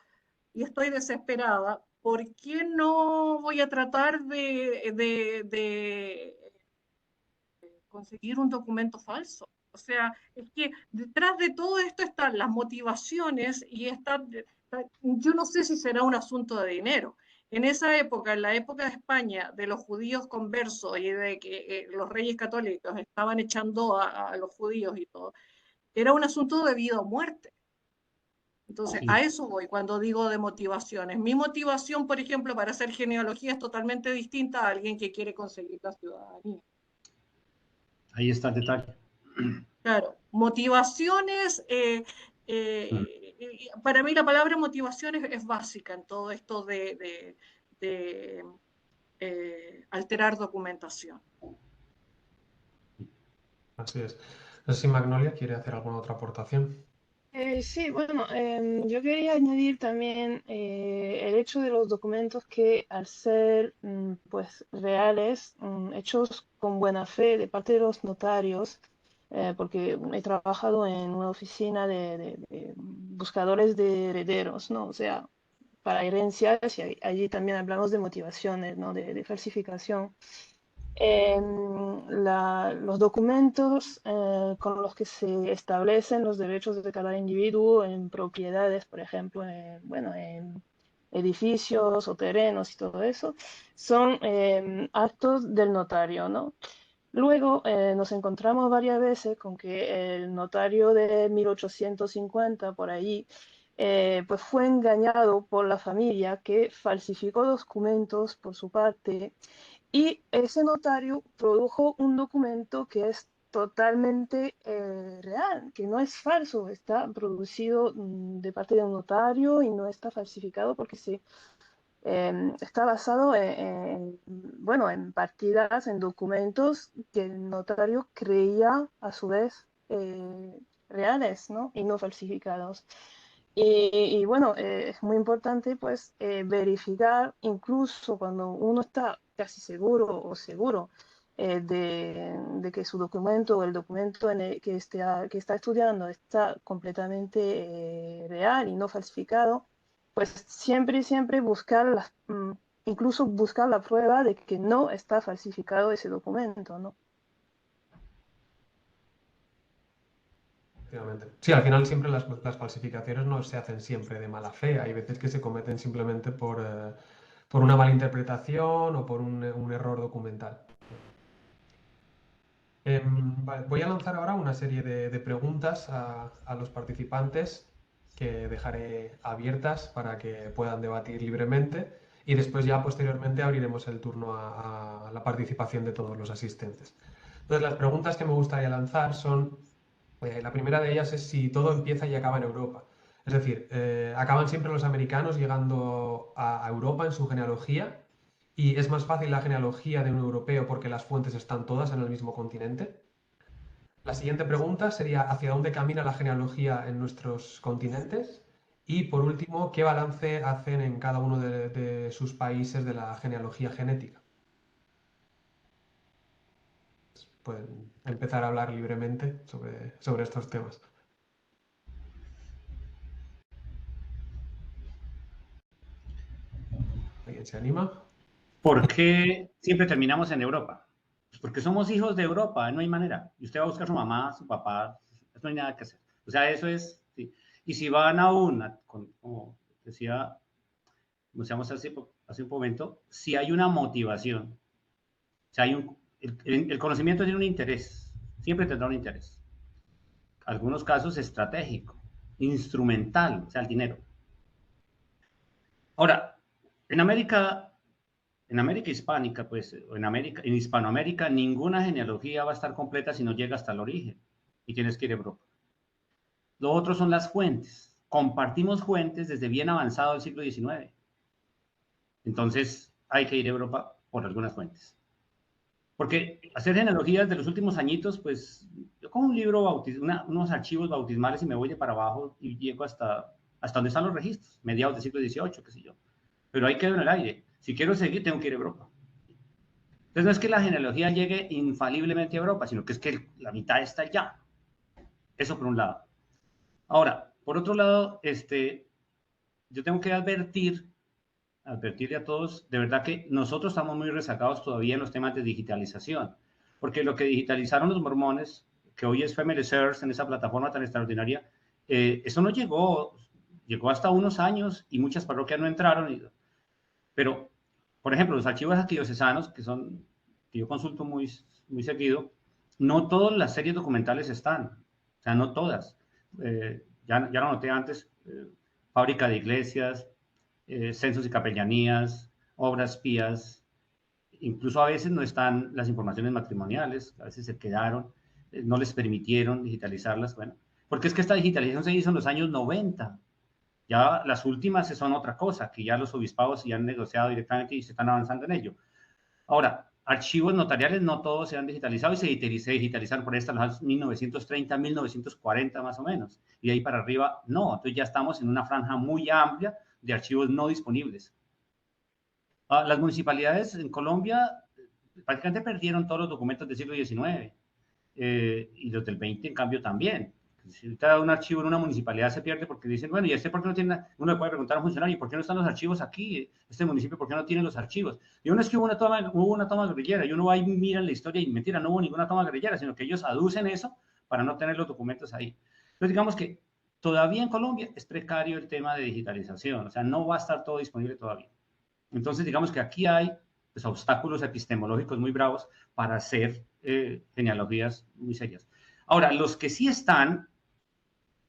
y estoy desesperada, ¿por qué no voy a tratar de conseguir un documento falso? O sea, es que detrás de todo esto están las motivaciones y yo no sé si será un asunto de dinero. En esa época, en la época de España, de los judíos conversos y de que los reyes católicos estaban echando a los judíos y todo, era un asunto de vida o muerte. Entonces, Sí. a eso voy cuando digo de motivaciones. Mi motivación, por ejemplo, para hacer genealogía es totalmente distinta a alguien que quiere conseguir la ciudadanía. Ahí está el detalle. Claro, motivaciones, para mí la palabra motivación es básica en todo esto de alterar documentación. Así es. No sé si Magnolia quiere hacer alguna otra aportación. Sí, bueno, yo quería añadir también el hecho de los documentos que al ser pues reales, hechos con buena fe de parte de los notarios, porque he trabajado en una oficina de buscadores de herederos, ¿no? O sea, para herencias, y allí también hablamos de motivaciones, ¿no? De falsificación. Los documentos con los que se establecen los derechos de cada individuo en propiedades, por ejemplo, bueno, en edificios o terrenos y todo eso, son actos del notario, ¿no? Luego nos encontramos varias veces con que el notario de 1850 por allí pues fue engañado por la familia que falsificó documentos por su parte y ese notario produjo un documento que es totalmente real, que no es falso, está producido de parte de un notario y no está falsificado porque está basado bueno, en partidas, en documentos que el notario creía a su vez reales, ¿no? Y no falsificados. Y bueno, es muy importante pues verificar incluso cuando uno está casi seguro o seguro de que su documento o el documento que está estudiando está completamente real y no falsificado, pues siempre, siempre buscar incluso buscar la prueba de que no está falsificado ese documento, ¿no? Efectivamente. Sí, al final siempre las falsificaciones no se hacen siempre de mala fe. Hay veces que se cometen simplemente por una mala interpretación o por un error documental. Vale, voy a lanzar ahora una serie de preguntas a los participantes que dejaré abiertas para que puedan debatir libremente y después ya posteriormente abriremos el turno a la participación de todos los asistentes. Entonces, las preguntas que me gustaría lanzar son, la primera de ellas es si todo empieza y acaba en Europa. Es decir, ¿acaban siempre los americanos llegando a Europa en su genealogía? ¿Y es más fácil la genealogía de un europeo porque las fuentes están todas en el mismo continente? La siguiente pregunta sería, ¿hacia dónde camina la genealogía en nuestros continentes? Y por último, ¿qué balance hacen en cada uno de sus países de la genealogía genética? Pueden empezar a hablar libremente sobre estos temas. ¿Alguien se anima? ¿Por qué siempre terminamos en Europa? Pues porque somos hijos de Europa, no hay manera. Y usted va a buscar a su mamá, a su papá, no hay nada que hacer. O sea, eso es, sí. Y si van a como decíamos hace un momento, si hay una motivación, sea, el conocimiento tiene un interés, siempre tendrá un interés. Algunos casos estratégico, instrumental, o sea, el dinero. Ahora, en América hispánica, pues, en Hispanoamérica, ninguna genealogía va a estar completa si no llega hasta el origen y tienes que ir a Europa. Lo otro son las fuentes. Compartimos fuentes desde bien avanzado el siglo XIX. Entonces, hay que ir a Europa por algunas fuentes. Porque hacer genealogías de los últimos añitos, pues, yo cojo un libro, unos archivos bautismales y me voy de para abajo y llego hasta donde están los registros, mediados del siglo XVIII, qué sé yo. Pero ahí quedo en el aire. Si quiero seguir, tengo que ir a Europa. Entonces, no es que la genealogía llegue infaliblemente a Europa, sino que es que la mitad está allá. Eso por un lado. Ahora, por otro lado, yo tengo que advertirle a todos, de verdad que nosotros estamos muy rezagados todavía en los temas de digitalización, porque lo que digitalizaron los mormones, que hoy es Family Search en esa plataforma tan extraordinaria, eso no llegó hasta unos años y muchas parroquias no entraron, pero, por ejemplo, los archivos arquidiocesanos, que yo consulto muy, muy seguido, no todas las series documentales están, o sea, no todas. Ya lo noté antes, fábrica de iglesias, censos y capellanías, obras pías, incluso a veces no están las informaciones matrimoniales, a veces se quedaron, no les permitieron digitalizarlas, bueno, porque es que esta digitalización se hizo en los años 90, ya las últimas son otra cosa, que ya los obispados ya han negociado directamente y se están avanzando en ello. Ahora, archivos notariales no todos se han digitalizado y se digitalizaron por los años 1930, 1940 más o menos. Y de ahí para arriba, no. Entonces ya estamos en una franja muy amplia de archivos no disponibles. Las municipalidades en Colombia prácticamente perdieron todos los documentos del siglo XIX y los del XX en cambio también. Si ahorita un archivo en una municipalidad se pierde porque dicen, bueno, ¿y por qué no tiene? Uno le puede preguntar a un funcionario, ¿por qué no están los archivos aquí? Este municipio, ¿por qué no tiene los archivos? Y uno es que hubo una toma guerrillera, y uno va y mira la historia y mentira, no hubo ninguna toma guerrillera, sino que ellos aducen eso para no tener los documentos ahí. Entonces, digamos que todavía en Colombia es precario el tema de digitalización, o sea, no va a estar todo disponible todavía. Entonces, digamos que aquí hay pues, obstáculos epistemológicos muy bravos para hacer genealogías muy serias. Ahora, los que sí están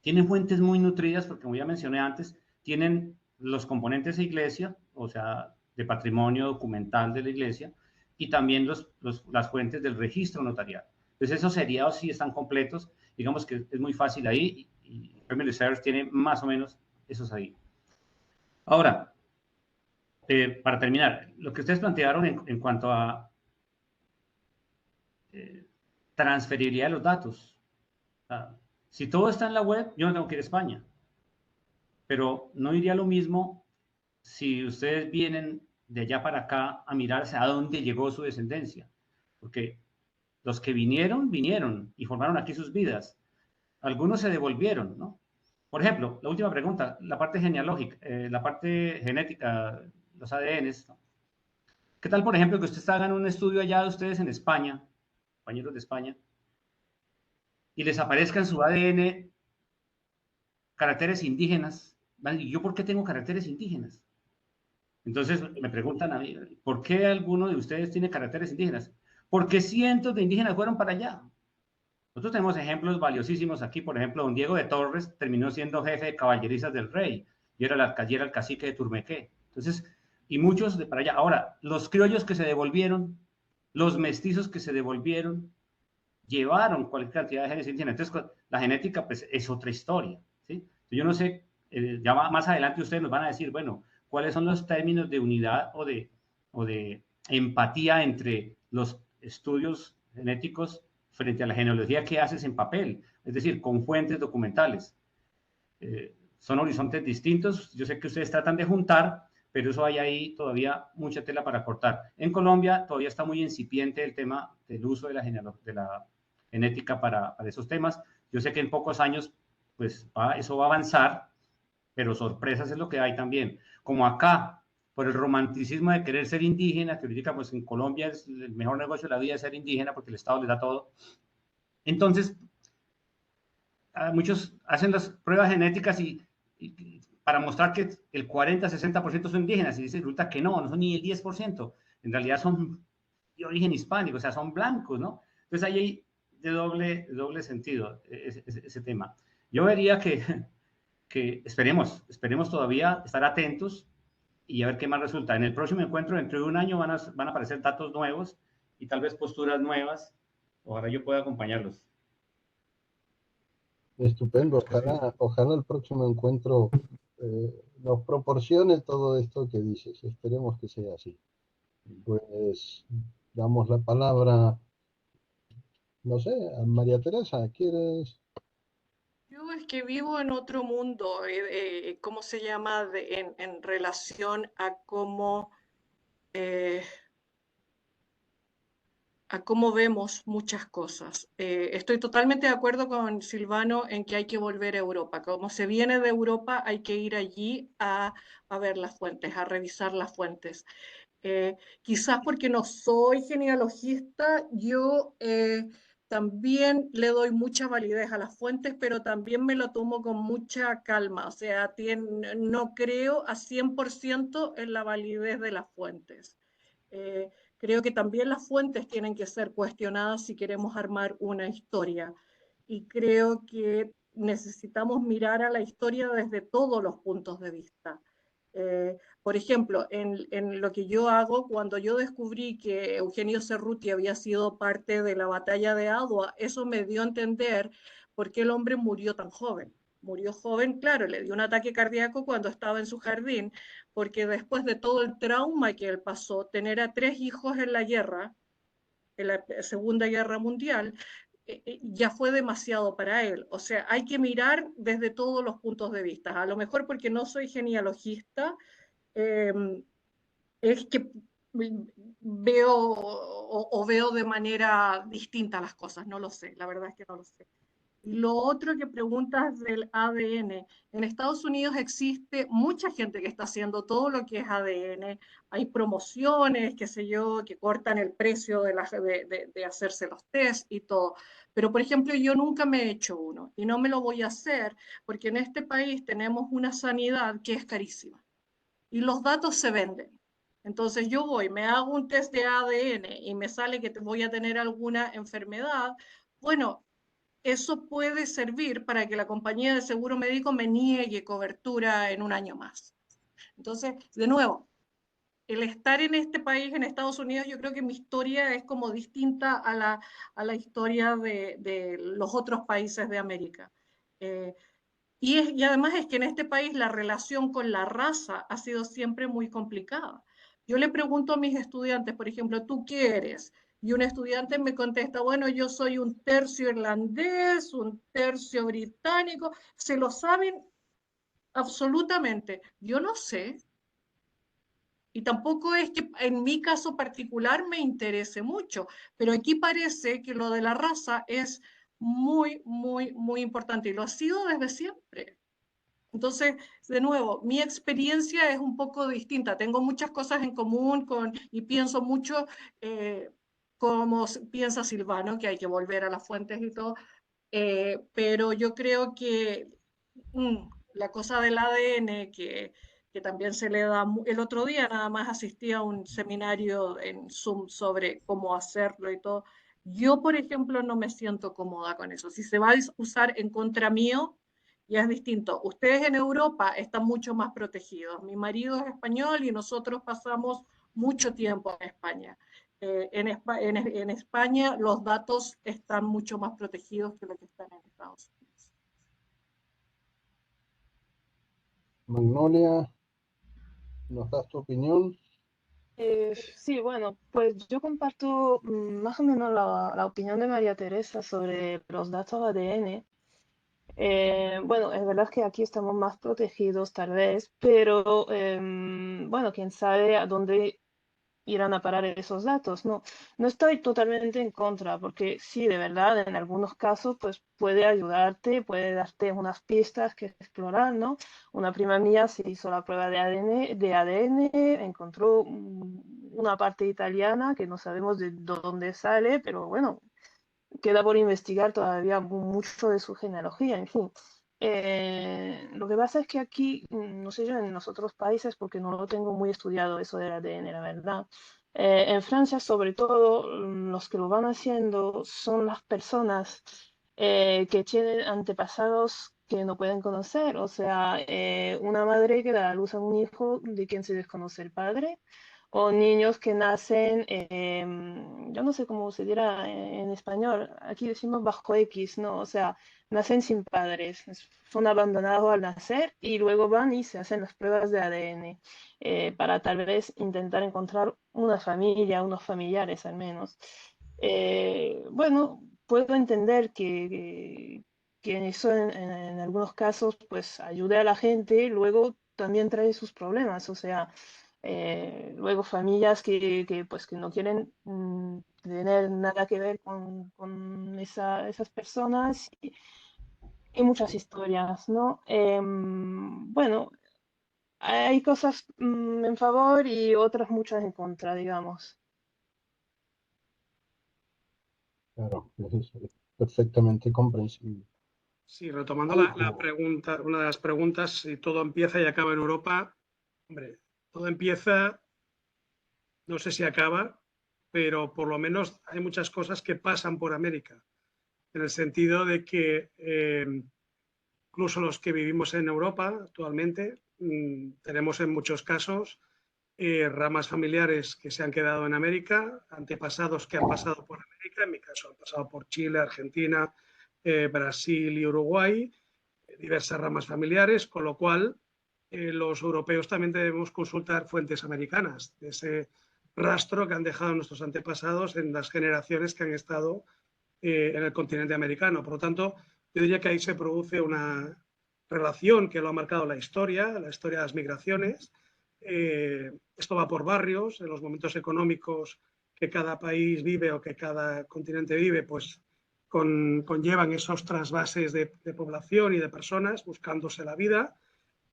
tienen fuentes muy nutridas, porque como ya mencioné antes, tienen los componentes de iglesia, o sea, de patrimonio documental de la iglesia, y también las fuentes del registro notarial. Entonces, esos seriados sí están completos, digamos que es muy fácil ahí, y Family Search tiene más o menos esos ahí. Ahora, para terminar, lo que ustedes plantearon en cuanto a transferibilidad de los datos. Si todo está en la web, yo no tengo que ir a España. Pero no iría lo mismo si ustedes vienen de allá para acá a mirarse a dónde llegó su descendencia. Porque los que vinieron y formaron aquí sus vidas. Algunos se devolvieron, ¿no? Por ejemplo, la última pregunta, la parte genealógica, la parte genética, los ADNs, ¿no? ¿Qué tal, por ejemplo, que ustedes hagan un estudio allá de ustedes en España, compañeros de España, y les aparezca en su ADN caracteres indígenas? ¿Y yo por qué tengo caracteres indígenas? Entonces me preguntan a mí, ¿por qué alguno de ustedes tiene caracteres indígenas? Porque cientos de indígenas fueron para allá. Nosotros tenemos ejemplos valiosísimos aquí, por ejemplo, don Diego de Torres terminó siendo jefe de caballerizas del rey y era el cacique de Turmequé. Entonces, y muchos de para allá. Ahora, los criollos que se devolvieron, los mestizos que se devolvieron, llevaron cualquier cantidad de genes indígenas. Entonces, la genética pues, es otra historia, ¿sí? Yo no sé, ya más adelante ustedes nos van a decir, bueno, cuáles son los términos de unidad o de empatía entre los estudios genéticos frente a la genealogía que haces en papel, es decir, con fuentes documentales. Son horizontes distintos, yo sé que ustedes tratan de juntar, pero eso hay ahí todavía mucha tela para cortar. En Colombia todavía está muy incipiente el tema del uso de la genética para esos temas. Yo sé que en pocos años pues eso va a avanzar, pero sorpresas es lo que hay también. Como acá, por el romanticismo de querer ser indígena, que ahorita pues en Colombia es el mejor negocio de la vida es ser indígena porque el Estado les da todo. Entonces, muchos hacen las pruebas genéticas y para mostrar que el 40-60% son indígenas y dice, resulta que no son ni el 10%. En realidad son y origen hispánico, o sea, son blancos, ¿no? Entonces ahí hay de doble sentido ese tema. Yo vería que esperemos todavía estar atentos y a ver qué más resulta. En el próximo encuentro, dentro de un año, van a aparecer datos nuevos y tal vez posturas nuevas. Ojalá yo pueda acompañarlos. Estupendo, ojalá el próximo encuentro nos proporcione todo esto que dices. Esperemos que sea así. Pues damos la palabra, no sé, a María Teresa. ¿Quieres? Yo es que vivo en otro mundo, ¿cómo se llama? En relación eh, a cómo vemos muchas cosas. Estoy totalmente de acuerdo con Silvano en que hay que volver a Europa. Como se viene de Europa, hay que ir allí a ver las fuentes, a revisar las fuentes. Quizás porque no soy genealogista, yo también le doy mucha validez a las fuentes, pero también me lo tomo con mucha calma. O sea, no creo a 100% en la validez de las fuentes. Creo que también las fuentes tienen que ser cuestionadas si queremos armar una historia. Y creo que necesitamos mirar a la historia desde todos los puntos de vista. Por ejemplo, en lo que yo hago, cuando yo descubrí que Eugenio Cerruti había sido parte de la batalla de Adwa, eso me dio a entender por qué el hombre murió tan joven. Murió joven, claro, le dio un ataque cardíaco cuando estaba en su jardín, porque después de todo el trauma que él pasó, tener a 3 hijos en la guerra, en la Segunda Guerra Mundial, ya fue demasiado para él. O sea, hay que mirar desde todos los puntos de vista. A lo mejor porque no soy genealogista, eh, es que veo o veo de manera distinta las cosas, no lo sé, la verdad es que no lo sé. Y lo otro que preguntas del ADN, en Estados Unidos existe mucha gente que está haciendo todo lo que es ADN, hay promociones, qué sé yo, que cortan el precio de hacerse los test y todo. Pero, por ejemplo, yo nunca me he hecho uno y no me lo voy a hacer porque en este país tenemos una sanidad que es carísima y los datos se venden. Entonces yo voy, me hago un test de ADN y me sale que voy a tener alguna enfermedad. Bueno, eso puede servir para que la compañía de seguro médico me niegue cobertura en un año más. Entonces, de nuevo, el estar en este país, en Estados Unidos, yo creo que mi historia es como distinta a la historia de los otros países de América. Eh, y además es que en este país la relación con la raza ha sido siempre muy complicada. Yo le pregunto a mis estudiantes, por ejemplo, ¿tú qué eres? Y un estudiante me contesta, bueno, yo soy un tercio irlandés, un tercio británico. Se lo saben absolutamente. Yo no sé. Y tampoco es que en mi caso particular me interese mucho, pero aquí parece que lo de la raza es muy, muy, muy importante y lo ha sido desde siempre. Entonces, de nuevo, mi experiencia es un poco distinta. Tengo muchas cosas en común y pienso mucho como piensa Silvano, que hay que volver a las fuentes y todo, pero yo creo que la cosa del ADN, que también se le da, el otro día nada más asistí a un seminario en Zoom sobre cómo hacerlo y todo. Yo, por ejemplo, no me siento cómoda con eso. Si se va a usar en contra mío, ya es distinto. Ustedes en Europa están mucho más protegidos. Mi marido es español y nosotros pasamos mucho tiempo en España. En España los datos están mucho más protegidos que los que están en Estados Unidos. Magnolia, ¿nos das tu opinión? Sí, bueno, pues yo comparto más o menos la opinión de María Teresa sobre los datos ADN. Bueno, es verdad que aquí estamos más protegidos tal vez, pero bueno, quién sabe a dónde irán a parar esos datos. No, no estoy totalmente en contra, porque sí, de verdad, en algunos casos, pues puede ayudarte, puede darte unas pistas que explorar, ¿no? Una prima mía se hizo la prueba de ADN, encontró una parte italiana que no sabemos de dónde sale, pero bueno, queda por investigar todavía mucho de su genealogía, en fin. Lo que pasa es que aquí, no sé yo, en los otros países, porque no lo tengo muy estudiado eso del ADN, la verdad, En Francia, sobre todo, los que lo van haciendo son las personas que tienen antepasados que no pueden conocer. O sea, una madre que da a luz a un hijo de quien se desconoce el padre, o niños que nacen, yo no sé cómo se dirá en español, aquí decimos bajo X, ¿no? O sea, nacen sin padres, son abandonados al nacer y luego van y se hacen las pruebas de ADN para tal vez intentar encontrar una familia, unos familiares al menos. Bueno, puedo entender que eso en algunos casos pues ayude a la gente, luego también trae sus problemas, o sea, luego familias pues, que no quieren tener nada que ver con esas personas y muchas historias, ¿no? Bueno, hay cosas en favor y otras muchas en contra, digamos. Claro, es perfectamente comprensible. Sí, retomando la Algo, pregunta, una de las preguntas, si todo empieza y acaba en Europa, hombre, todo empieza, no sé si acaba, pero por lo menos hay muchas cosas que pasan por América, en el sentido de que incluso los que vivimos en Europa actualmente, tenemos en muchos casos ramas familiares que se han quedado en América, antepasados que han pasado por América, en mi caso han pasado por Chile, Argentina, Brasil y Uruguay, diversas ramas familiares, con lo cual los europeos también debemos consultar fuentes americanas de ese rastro que han dejado nuestros antepasados en las generaciones que han estado en el continente americano. Por lo tanto, yo diría que ahí se produce una relación que lo ha marcado la historia de las migraciones. Esto va por barrios, en los momentos económicos que cada país vive o que cada continente vive, pues conllevan esos trasvases de población y de personas buscándose la vida.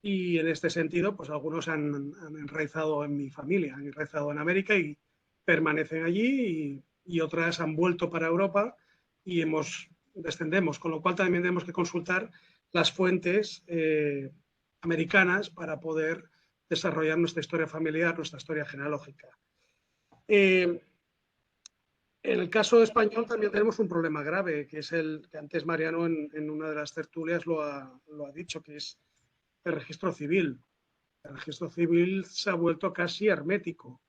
Y en este sentido, pues algunos han enraizado en mi familia, han enraizado en América y permanecen allí y otras han vuelto para Europa y descendemos, con lo cual también tenemos que consultar las fuentes americanas para poder desarrollar nuestra historia familiar, nuestra historia genealógica. En el caso español también tenemos un problema grave, que es el que antes Mariano en una de las tertulias lo ha dicho, que es el registro civil. El registro civil se ha vuelto casi hermético.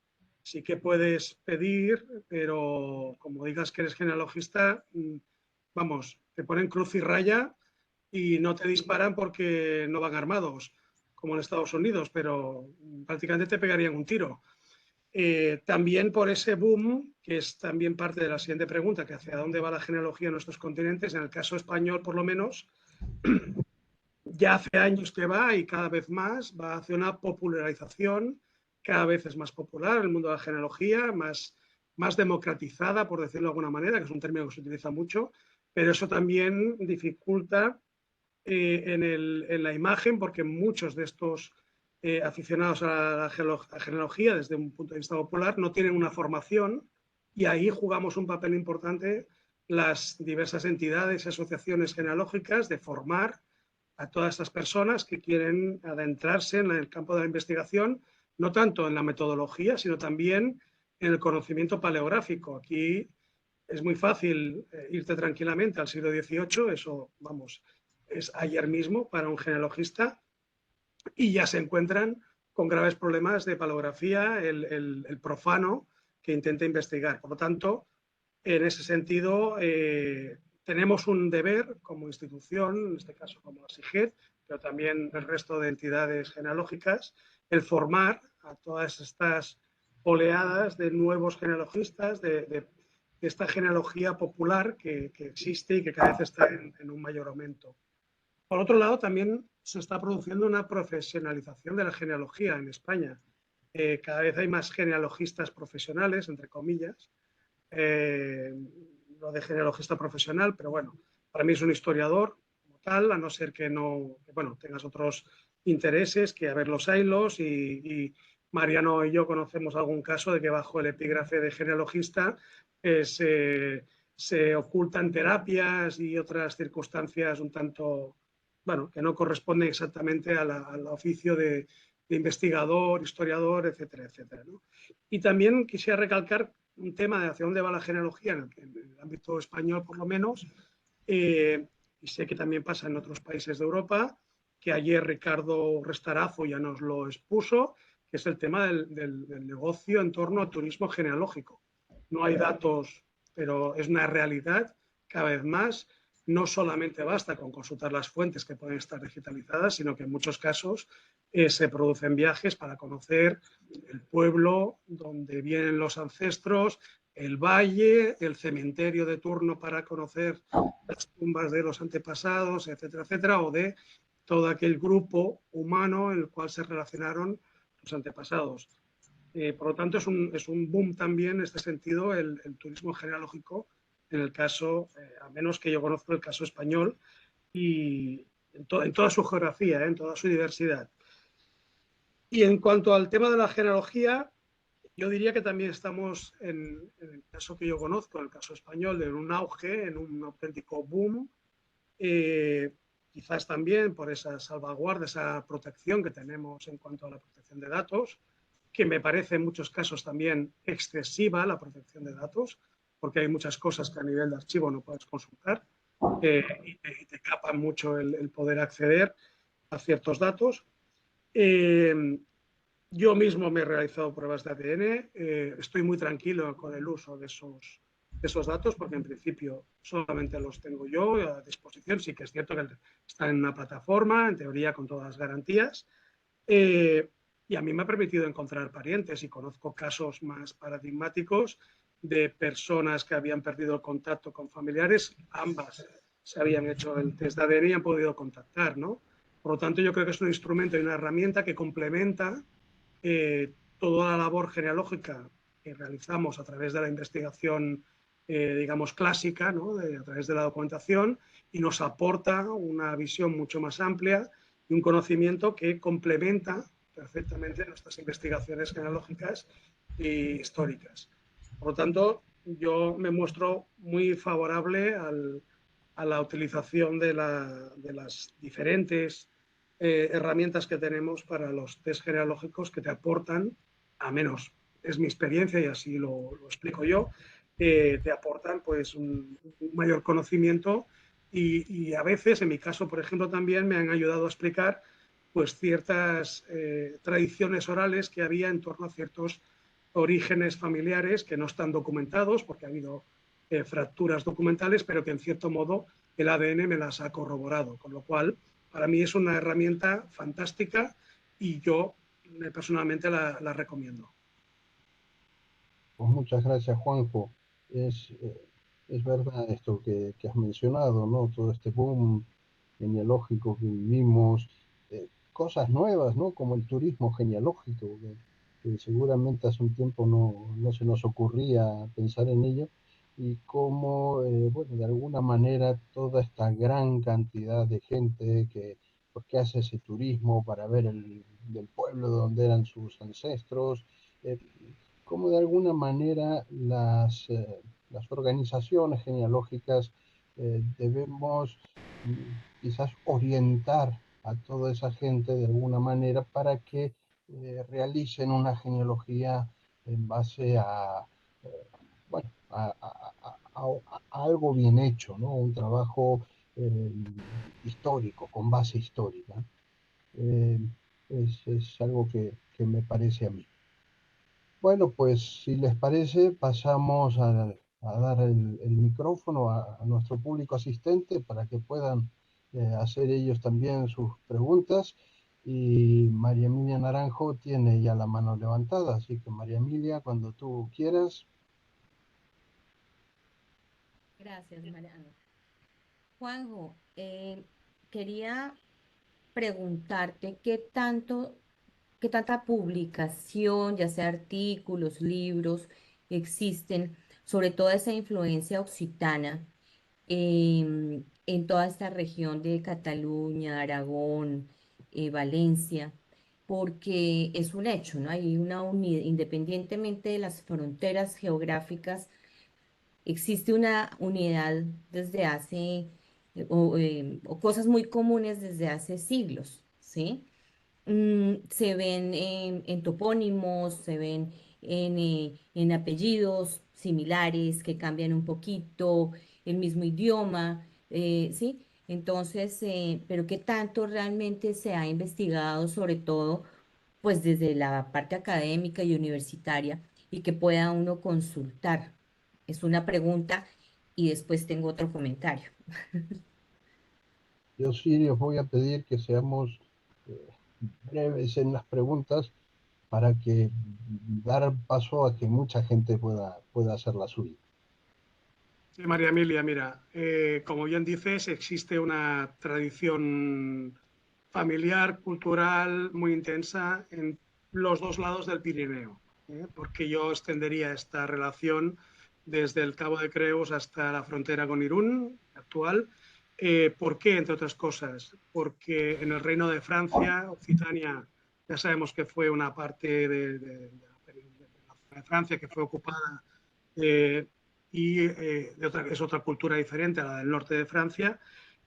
Sí que puedes pedir, pero como digas que eres genealogista, vamos, te ponen cruz y raya y no te disparan porque no van armados, como en Estados Unidos, pero prácticamente te pegarían un tiro. También por ese boom, que es también parte de la siguiente pregunta, que hacia dónde va la genealogía en nuestros continentes, en el caso español por lo menos, ya hace años que va y cada vez más va hacia una popularización, cada vez es más popular el mundo de la genealogía, más democratizada, por decirlo de alguna manera, que es un término que se utiliza mucho, pero eso también dificulta en la imagen porque muchos de estos aficionados a la genealogía desde un punto de vista popular no tienen una formación y ahí jugamos un papel importante las diversas entidades y asociaciones genealógicas de formar a todas estas personas que quieren adentrarse en el campo de la investigación, no tanto en la metodología, sino también en el conocimiento paleográfico. Aquí es muy fácil irte tranquilamente al siglo XVIII, eso, vamos, es ayer mismo para un genealogista, y ya se encuentran con graves problemas de paleografía el profano que intenta investigar. Por lo tanto, en ese sentido, tenemos un deber como institución, en este caso como la SIGET, pero también el resto de entidades genealógicas, el formar a todas estas oleadas de nuevos genealogistas, de esta genealogía popular que existe y que cada vez está en un mayor aumento. Por otro lado, también se está produciendo una profesionalización de la genealogía en España. Cada vez hay más genealogistas profesionales, entre comillas, lo de genealogista profesional, pero bueno, para mí es un historiador como tal, a no ser que tengas otros intereses, que a ver los haylos, y Mariano y yo conocemos algún caso de que bajo el epígrafe de genealogista se ocultan terapias y otras circunstancias un tanto, bueno, que no corresponden exactamente al oficio de investigador, historiador, etcétera, etcétera, ¿no? Y también quisiera recalcar un tema de hacia dónde va la genealogía en el ámbito español, por lo menos, y sé que también pasa en otros países de Europa, que ayer Ricardo Restarazo ya nos lo expuso, que es el tema del negocio en torno al turismo genealógico. No hay datos, pero es una realidad cada vez más. No solamente basta con consultar las fuentes que pueden estar digitalizadas, sino que en muchos casos se producen viajes para conocer el pueblo donde vienen los ancestros, el valle, el cementerio de turno para conocer las tumbas de los antepasados, etcétera, etcétera, o de todo aquel grupo humano en el cual se relacionaron los antepasados. Por lo tanto, es un boom también en este sentido el turismo genealógico, en el caso, a menos que yo conozco el caso español, y en toda su geografía, en toda su diversidad. Y en cuanto al tema de la genealogía, yo diría que también estamos, en el caso que yo conozco, en el caso español, en un auge, en un auténtico boom, quizás también por esa salvaguarda, esa protección que tenemos en cuanto a la protección de datos, que me parece en muchos casos también excesiva la protección de datos, porque hay muchas cosas que a nivel de archivo no puedes consultar y te capan mucho el poder acceder a ciertos datos. Yo mismo me he realizado pruebas de ADN, estoy muy tranquilo con el uso de esos datos porque en principio solamente los tengo yo a disposición. Sí que es cierto que están en una plataforma, en teoría con todas las garantías, y a mí me ha permitido encontrar parientes y conozco casos más paradigmáticos de personas que habían perdido el contacto con familiares, ambas se habían hecho el test de ADN y han podido contactar, ¿no? Por lo tanto, yo creo que es un instrumento y una herramienta que complementa toda la labor genealógica que realizamos a través de la investigación, digamos, clásica, ¿no? A través de la documentación, y nos aporta una visión mucho más amplia y un conocimiento que complementa perfectamente nuestras investigaciones genealógicas e históricas. Por lo tanto, yo me muestro muy favorable a la utilización de las diferentes herramientas que tenemos para los test genealógicos que te aportan, a menos es mi experiencia y así lo explico yo, te aportan pues un mayor conocimiento y a veces, en mi caso, por ejemplo, también me han ayudado a explicar pues ciertas tradiciones orales que había en torno a ciertos orígenes familiares que no están documentados porque ha habido fracturas documentales, pero que en cierto modo el ADN me las ha corroborado, con lo cual para mí es una herramienta fantástica y yo personalmente la recomiendo. Pues muchas gracias, Juanjo. Es, eh, es verdad esto que has mencionado, ¿no? Todo este boom genealógico que vivimos, cosas nuevas, ¿no? Como el turismo genealógico, que seguramente hace un tiempo no se nos ocurría pensar en ello, y cómo, bueno, de alguna manera toda esta gran cantidad de gente pues, que hace ese turismo para ver del pueblo donde eran sus ancestros, eh, cómo de alguna manera las organizaciones genealógicas debemos quizás orientar a toda esa gente de alguna manera para que realicen una genealogía en base bueno, a algo bien hecho, ¿no? Un trabajo eh, histórico, con base histórica. Eh, es algo que me parece a mí. Bueno, pues si les parece, pasamos a dar el micrófono a nuestro público asistente para que puedan hacer ellos también sus preguntas. Y María Emilia Naranjo tiene ya la mano levantada, así que María Emilia, cuando tú quieras. Gracias, Mariano. Juanjo, quería preguntarte qué tanta publicación, ya sea artículos, libros, existen sobre toda esa influencia occitana en toda esta región de Cataluña, Aragón, Valencia, porque es un hecho, ¿no? Hay una unidad, independientemente de las fronteras geográficas, existe una unidad desde hace, o cosas muy comunes desde hace siglos, ¿sí? se ven en topónimos, se ven en apellidos similares que cambian un poquito, el mismo idioma, ¿sí? Entonces, pero ¿qué tanto realmente se ha investigado, sobre todo, pues desde la parte académica y universitaria, y que pueda uno consultar? Es una pregunta y después tengo otro comentario. Yo sí les voy a pedir que seamos eh, breves en las preguntas para que dar paso a que mucha gente pueda hacer la suya. Sí, María Emilia, mira, como bien dices, existe una tradición familiar, cultural muy intensa en los dos lados del Pirineo, porque yo extendería esta relación desde el Cabo de Creus hasta la frontera con Irún actual. ¿Por qué? Entre otras cosas, porque en el Reino de Francia, Occitania, ya sabemos que fue una parte de Francia que fue ocupada y es otra cultura diferente a la del norte de Francia.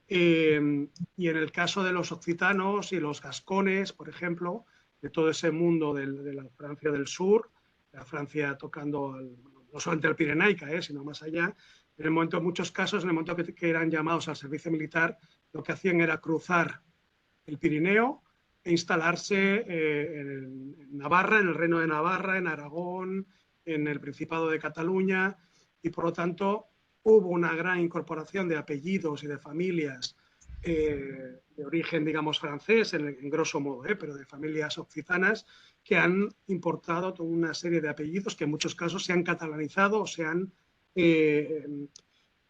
Y en el caso de los occitanos y los gascones, por ejemplo, de todo ese mundo de la Francia del sur, la Francia tocando no solamente al Pirenaica, sino más allá, en el momento, en muchos casos, en el momento que eran llamados al servicio militar, lo que hacían era cruzar el Pirineo e instalarse en Navarra, en el Reino de Navarra, en Aragón, en el Principado de Cataluña, y por lo tanto hubo una gran incorporación de apellidos y de familias de origen, digamos, francés, en grosso modo, pero de familias occitanas, que han importado toda una serie de apellidos que en muchos casos se han catalanizado o se han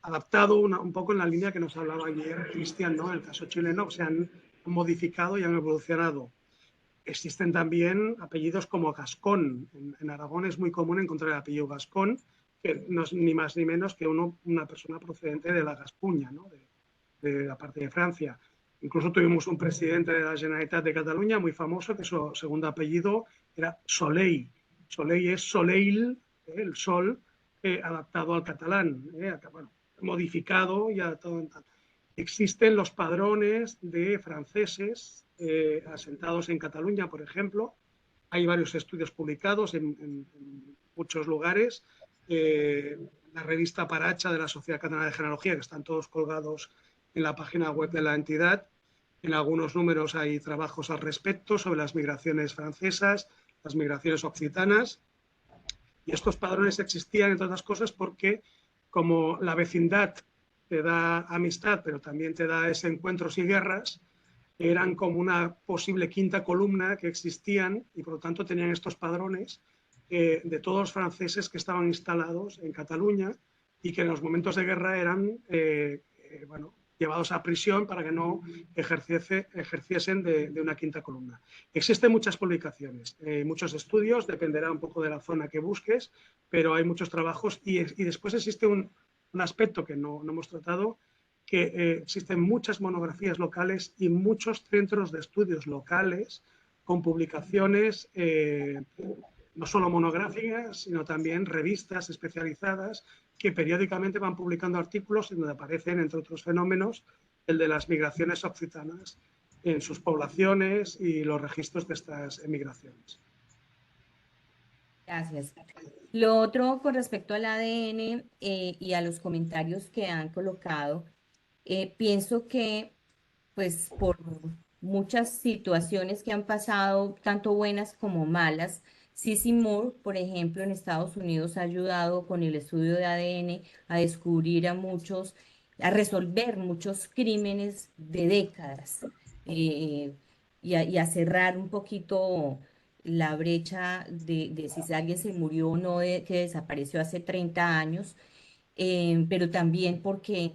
adaptado un poco en la línea que nos hablaba ayer Cristian, ¿no? En el caso chileno, se han modificado y han evolucionado. Existen también apellidos como Gascón. En Aragón es muy común encontrar el apellido Gascón, que no es ni más ni menos que una persona procedente de la Gascuña, ¿no? de la parte de Francia. Incluso tuvimos un presidente de la Generalitat de Cataluña muy famoso, que su segundo apellido era Soleil. Soleil es Soleil, el sol, adaptado al catalán, bueno, modificado y adaptado en tal. Existen los padrones de franceses asentados en Cataluña, por ejemplo. Hay varios estudios publicados en muchos lugares. La revista Paracha de la Sociedad Catalana de Genealogía, que están todos colgados en la página web de la entidad. En algunos números hay trabajos al respecto sobre las migraciones francesas, las migraciones occitanas. Y estos padrones existían, entre otras cosas, porque como la vecindad te da amistad, pero también te da desencuentros y guerras, eran como una posible quinta columna que existían y por lo tanto tenían estos padrones de todos los franceses que estaban instalados en Cataluña y que en los momentos de guerra eran bueno, llevados a prisión para que no ejerciesen de una quinta columna. Existen muchas publicaciones, muchos estudios, dependerá un poco de la zona que busques, pero hay muchos trabajos y después existe un aspecto que no hemos tratado, que existen muchas monografías locales y muchos centros de estudios locales con publicaciones no solo monográficas, sino también revistas especializadas que periódicamente van publicando artículos en donde aparecen, entre otros fenómenos, el de las migraciones occitanas en sus poblaciones y los registros de estas emigraciones. Gracias. Lo otro con respecto al ADN y a los comentarios que han colocado, pienso que pues por muchas situaciones que han pasado, tanto buenas como malas, Cissy Moore, por ejemplo, en Estados Unidos ha ayudado con el estudio de ADN a descubrir a resolver muchos crímenes de décadas y a cerrar un poquito la brecha de si alguien se murió o no, que desapareció hace 30 años, pero también porque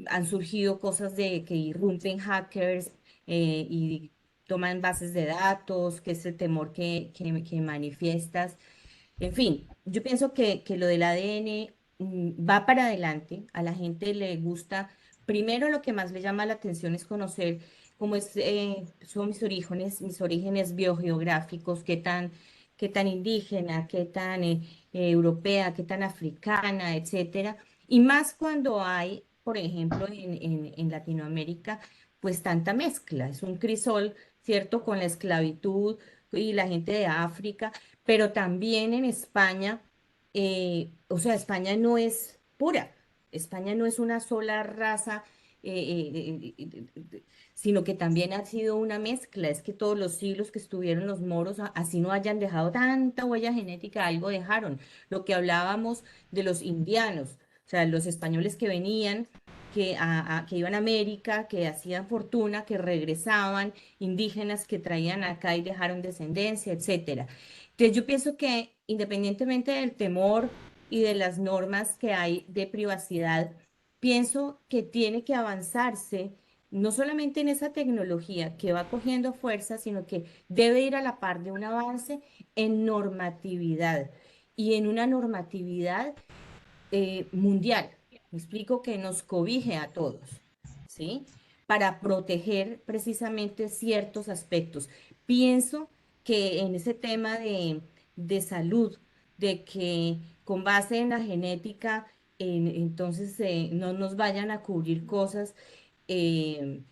han surgido cosas de que irrumpen hackers y toman bases de datos, que es el temor que manifiestas. En fin, yo pienso que lo del ADN va para adelante, a la gente le gusta. Primero lo que más le llama la atención es conocer cómo son mis orígenes biogeográficos, qué tan indígena, qué tan europea, qué tan africana, etcétera. Y más cuando hay por ejemplo, en Latinoamérica, pues tanta mezcla. Es un crisol, ¿cierto? Con la esclavitud y la gente de África, pero también en España, o sea, España no es pura, España no es una sola raza. Sino que también ha sido una mezcla. Es que todos los siglos que estuvieron los moros, así no hayan dejado tanta huella genética, algo dejaron. Lo que hablábamos de los indianos, o sea, los españoles que venían, que iban a América, que hacían fortuna, que regresaban, indígenas que traían acá y dejaron descendencia, etcétera. Entonces yo pienso que independientemente del temor y de las normas que hay de privacidad, pienso que tiene que avanzarse no solamente en esa tecnología que va cogiendo fuerza, sino que debe ir a la par de un avance en normatividad y en una normatividad mundial. Me explico, que nos cobije a todos, ¿sí? Para proteger precisamente ciertos aspectos. Pienso que en ese tema de salud, de que con base en la genética, entonces no nos vayan a cubrir cosas. eh,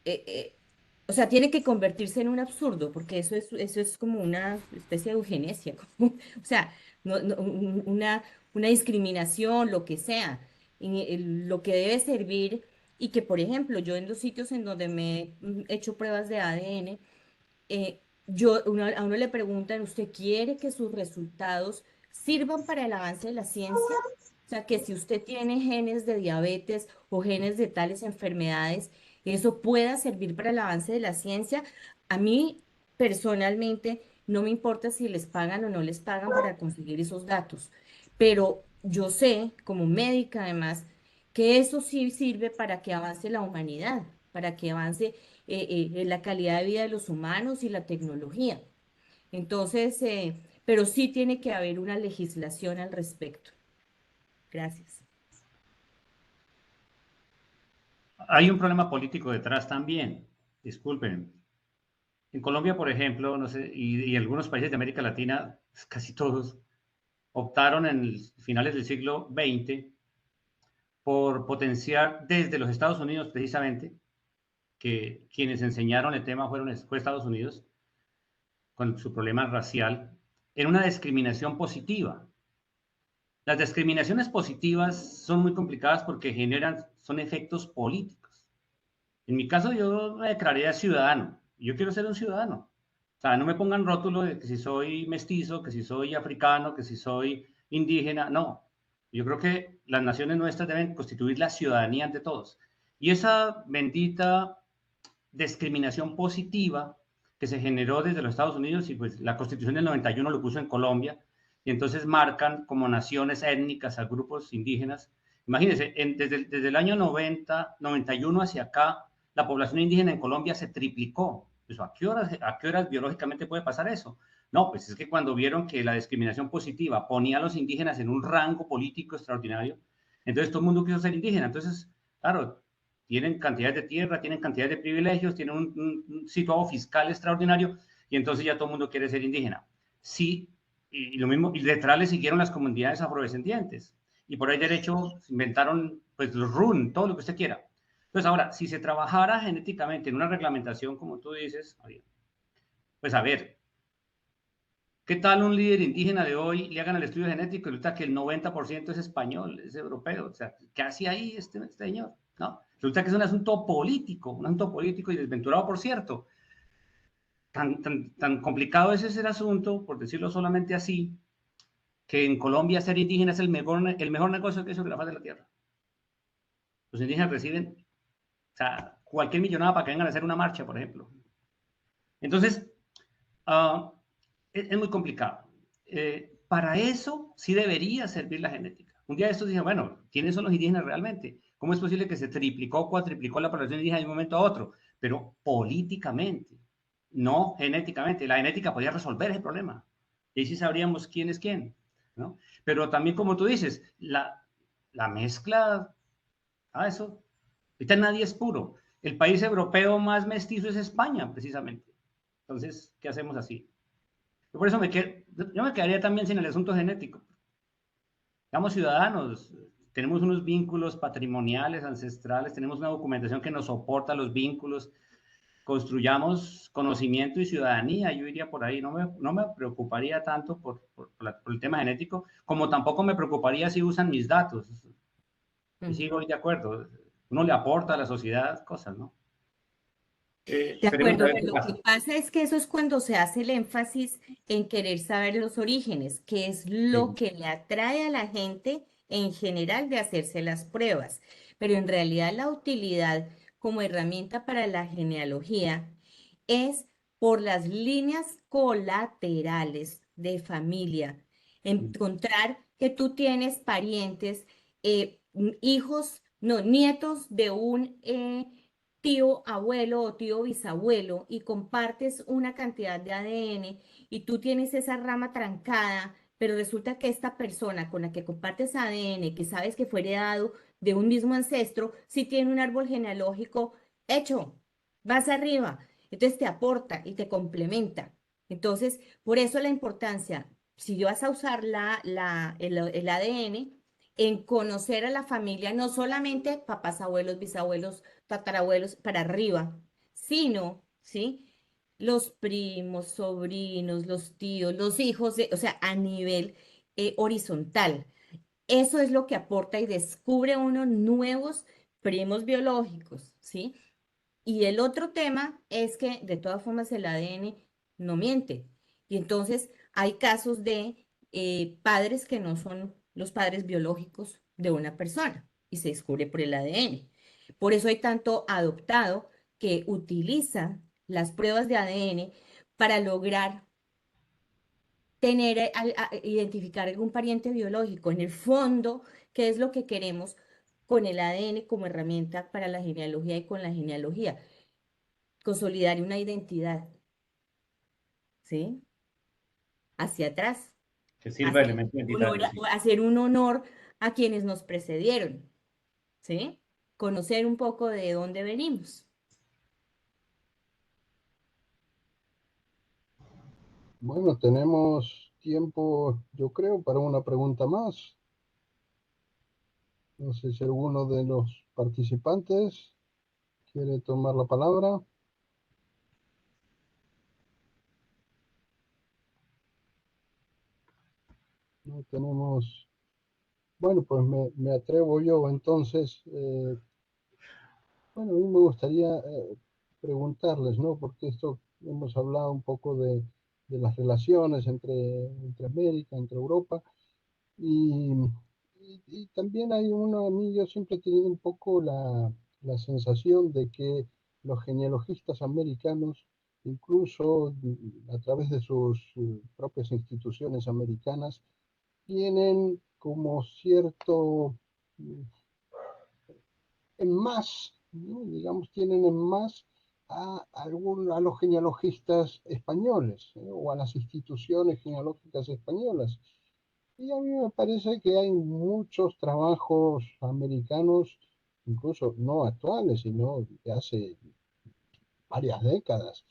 eh, eh, o sea, tiene que convertirse en un absurdo, porque eso es como una especie de eugenesia, o sea, una discriminación, lo que sea, y lo que debe servir, y que, por ejemplo, yo en los sitios en donde me he hecho pruebas de ADN, a uno le preguntan, ¿usted quiere que sus resultados sirvan para el avance de la ciencia? O sea, que si usted tiene genes de diabetes o genes de tales enfermedades, eso pueda servir para el avance de la ciencia. A mí, personalmente, no me importa si les pagan o no les pagan para conseguir esos datos, pero yo sé, como médica además, que eso sí sirve para que avance la humanidad, para que avance la calidad de vida de los humanos y la tecnología. Entonces, pero sí tiene que haber una legislación al respecto. Gracias. Hay un problema político detrás también. Disculpen. En Colombia, por ejemplo, no sé, y algunos países de América Latina, casi todos, optaron en finales del siglo XX por potenciar desde los Estados Unidos, precisamente, que quienes enseñaron el tema fue Estados Unidos, con su problema racial, en una discriminación positiva. Las discriminaciones positivas son muy complicadas porque son efectos políticos. En mi caso, yo me declaré ciudadano. Yo quiero ser un ciudadano. O sea, no me pongan rótulo de que si soy mestizo, que si soy africano, que si soy indígena. No. Yo creo que las naciones nuestras deben constituir la ciudadanía ante todos. Y esa bendita discriminación positiva que se generó desde los Estados Unidos, y pues la Constitución del 91 lo puso en Colombia, y entonces marcan como naciones étnicas a grupos indígenas. Imagínense, desde el año 91 hacia acá, la población indígena en Colombia se triplicó. Pues, ¿a qué horas biológicamente puede pasar eso? No, pues es que cuando vieron que la discriminación positiva ponía a los indígenas en un rango político extraordinario, entonces todo el mundo quiso ser indígena. Entonces, claro, tienen cantidades de tierra, tienen cantidades de privilegios, tienen un situado fiscal extraordinario, y entonces ya todo el mundo quiere ser indígena. Sí, y lo mismo, y detrás le siguieron las comunidades afrodescendientes, y por ahí derecho se inventaron pues los RUN, todo lo que usted quiera. Entonces ahora, si se trabajara genéticamente en una reglamentación, como tú dices, pues a ver, ¿qué tal un líder indígena de hoy le hagan el estudio genético y resulta que el 90% es español, es europeo? O sea, ¿qué hace ahí este señor? ¿No? Resulta que es un asunto político y desventurado, por cierto. Tan complicado es ese asunto, por decirlo solamente así, que en Colombia ser indígena es el mejor negocio que hizo la faz de la tierra. Los indígenas reciben, o sea, cualquier millonada para que vengan a hacer una marcha, por ejemplo. Entonces, es muy complicado. Para eso sí debería servir la genética. Un día de estos dije, bueno, ¿quiénes son los indígenas realmente? ¿Cómo es posible que se triplicó o cuatriplicó la población indígena de un momento a otro? Pero políticamente, no genéticamente. La genética podía resolver ese problema. Y ahí sí sabríamos quién es quién, ¿no? Pero también, como tú dices, la mezcla, eso, ahorita nadie es puro. El país europeo más mestizo es España, precisamente. Entonces, ¿qué hacemos así? Por eso yo me quedaría también sin el asunto genético. Seamos ciudadanos, tenemos unos vínculos patrimoniales, ancestrales, tenemos una documentación que nos soporta los vínculos, construyamos conocimiento y ciudadanía, yo iría por ahí, no me preocuparía tanto por el tema genético, como tampoco me preocuparía si usan mis datos. Y sigo de acuerdo, uno le aporta a la sociedad cosas, ¿no? De Esperemos a acuerdo, ver qué pero lo pasa. que pasa es que eso es cuando se hace el énfasis en querer saber los orígenes, que es lo Sí. que le atrae a la gente en general de hacerse las pruebas. Pero en realidad la utilidad como herramienta para la genealogía es por las líneas colaterales de familia. Encontrar que tú tienes parientes, hijos, no, nietos de un tío abuelo o tío bisabuelo y compartes una cantidad de ADN y tú tienes esa rama trancada, pero resulta que esta persona con la que compartes ADN, que sabes que fue heredado de un mismo ancestro, sí tiene un árbol genealógico hecho, vas arriba, entonces te aporta y te complementa. Entonces, por eso la importancia, si vas a usar el ADN, en conocer a la familia, no solamente papás, abuelos, bisabuelos, tatarabuelos para arriba, sino, ¿sí? Los primos, sobrinos, los tíos, los hijos, o sea, a nivel horizontal. Eso es lo que aporta y descubre uno nuevos primos biológicos, ¿sí? Y el otro tema es que de todas formas el ADN no miente. Y entonces hay casos de padres que no son los padres biológicos de una persona y se descubre por el ADN. Por eso hay tanto adoptado que utiliza las pruebas de ADN para lograr tener, identificar algún pariente biológico. En el fondo, ¿qué es lo que queremos con el ADN como herramienta para la genealogía y con la genealogía? Consolidar una identidad, ¿sí? Hacia atrás, Que sirva de elemento identitario, sí. hacer un honor a quienes nos precedieron, ¿sí? Conocer un poco de dónde venimos. Bueno, tenemos tiempo, yo creo, para una pregunta más. No sé si alguno de los participantes quiere tomar la palabra. No tenemos. Bueno, pues me atrevo yo entonces. Bueno, a mí me gustaría preguntarles, ¿no? Porque esto hemos hablado un poco de las relaciones entre América, entre Europa, y, y también hay uno, a mí yo siempre he tenido un poco la sensación de que los genealogistas americanos, incluso a través de sus propias instituciones americanas, tienen como cierto en más, ¿no? Digamos, tienen en más a los genealogistas españoles, o a las instituciones genealógicas españolas. Y a mí me parece que hay muchos trabajos americanos, incluso no actuales, sino de hace varias décadas,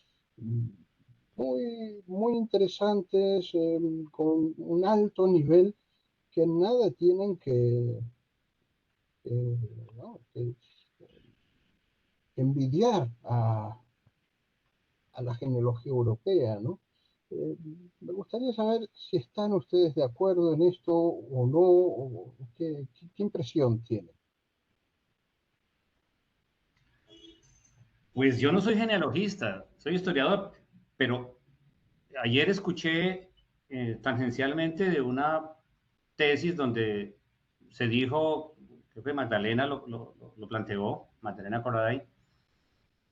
muy interesantes, con un alto nivel, que nada tienen ¿no? que envidiar a la genealogía europea, ¿no? Me gustaría saber si están ustedes de acuerdo en esto o no, o qué impresión tienen. Pues yo no soy genealogista, soy historiador, pero ayer escuché tangencialmente de una tesis donde se dijo, creo que Magdalena lo planteó, Magdalena Coraday,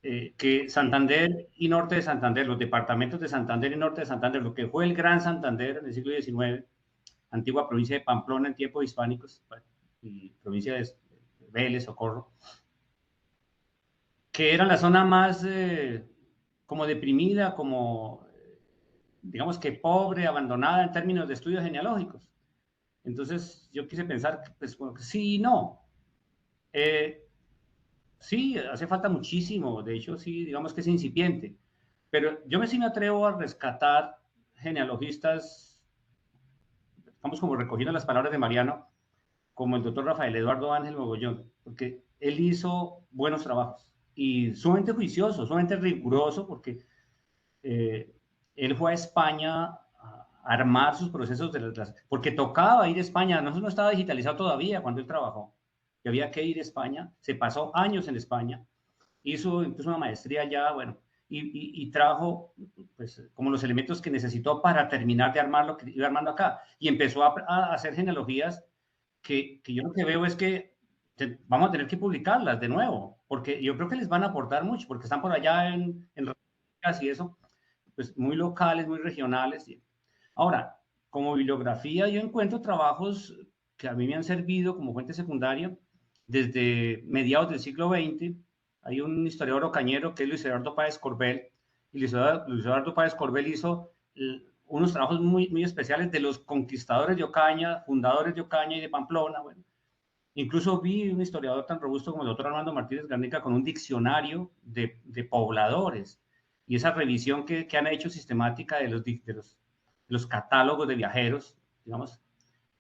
que Santander y Norte de Santander, los departamentos de Santander y Norte de Santander, lo que fue el Gran Santander en el siglo XIX, antigua provincia de Pamplona en tiempos hispánicos, y provincia de Vélez, Socorro, que era la zona más como deprimida, como digamos que pobre, abandonada en términos de estudios genealógicos. Entonces yo quise pensar, pues bueno, sí y no. Sí, hace falta muchísimo, de hecho sí, digamos que es incipiente, pero yo sí me atrevo a rescatar genealogistas, estamos como recogiendo las palabras de Mariano, como el doctor Rafael Eduardo Ángel Mogollón, porque él hizo buenos trabajos y sumamente juicioso, sumamente riguroso, porque él fue a España a armar sus procesos porque tocaba ir a España, no estaba digitalizado todavía cuando él trabajó, y había que ir a España, se pasó años en España, hizo incluso una maestría allá, bueno, y trajo pues, como los elementos que necesitó para terminar de armar lo que iba armando acá, y empezó a hacer genealogías que yo lo que veo es que vamos a tener que publicarlas de nuevo, porque yo creo que les van a aportar mucho, porque están por allá en y eso, pues muy locales, muy regionales. Ahora, como bibliografía, yo encuentro trabajos que a mí me han servido como fuente secundaria desde mediados del siglo XX. Hay un historiador ocañero que es Luis Eduardo Páez Corbel, y Luis Eduardo Páez Corbel hizo unos trabajos muy, muy especiales de los conquistadores de Ocaña, fundadores de Ocaña y de Pamplona. Bueno, incluso vi un historiador tan robusto como el doctor Armando Martínez Garnica con un diccionario de pobladores, y esa revisión que han hecho sistemática de los catálogos de viajeros, digamos,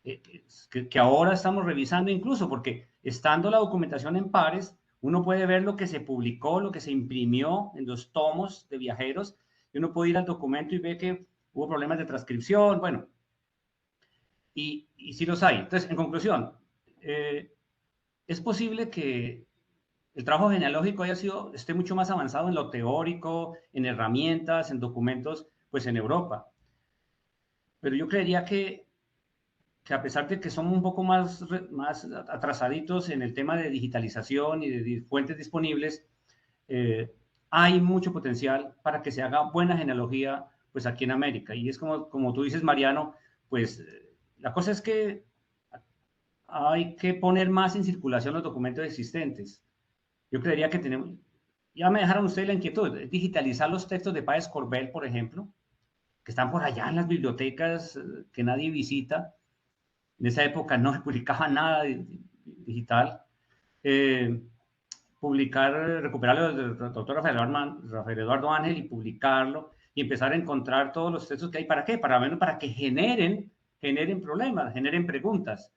que ahora estamos revisando incluso, porque estando la documentación en pares, uno puede ver lo que se publicó, lo que se imprimió en los tomos de viajeros, y uno puede ir al documento y ve que hubo problemas de transcripción, bueno, y sí los hay. Entonces, en conclusión, es posible que el trabajo genealógico esté mucho más avanzado en lo teórico, en herramientas, en documentos, pues en Europa. Pero yo creería que a pesar de que somos un poco más atrasaditos en el tema de digitalización y de fuentes disponibles, hay mucho potencial para que se haga buena genealogía pues aquí en América. Y es como tú dices, Mariano, pues la cosa es que hay que poner más en circulación los documentos existentes. Yo creería que tenemos, ya me dejaron ustedes la inquietud, digitalizar los textos de Páez Corbel, por ejemplo, que están por allá en las bibliotecas que nadie visita. En esa época no se publicaba nada digital. Recuperarlo del doctor Rafael Eduardo Ángel y publicarlo y empezar a encontrar todos los textos que hay. ¿Para qué? Para que generen problemas, generen preguntas.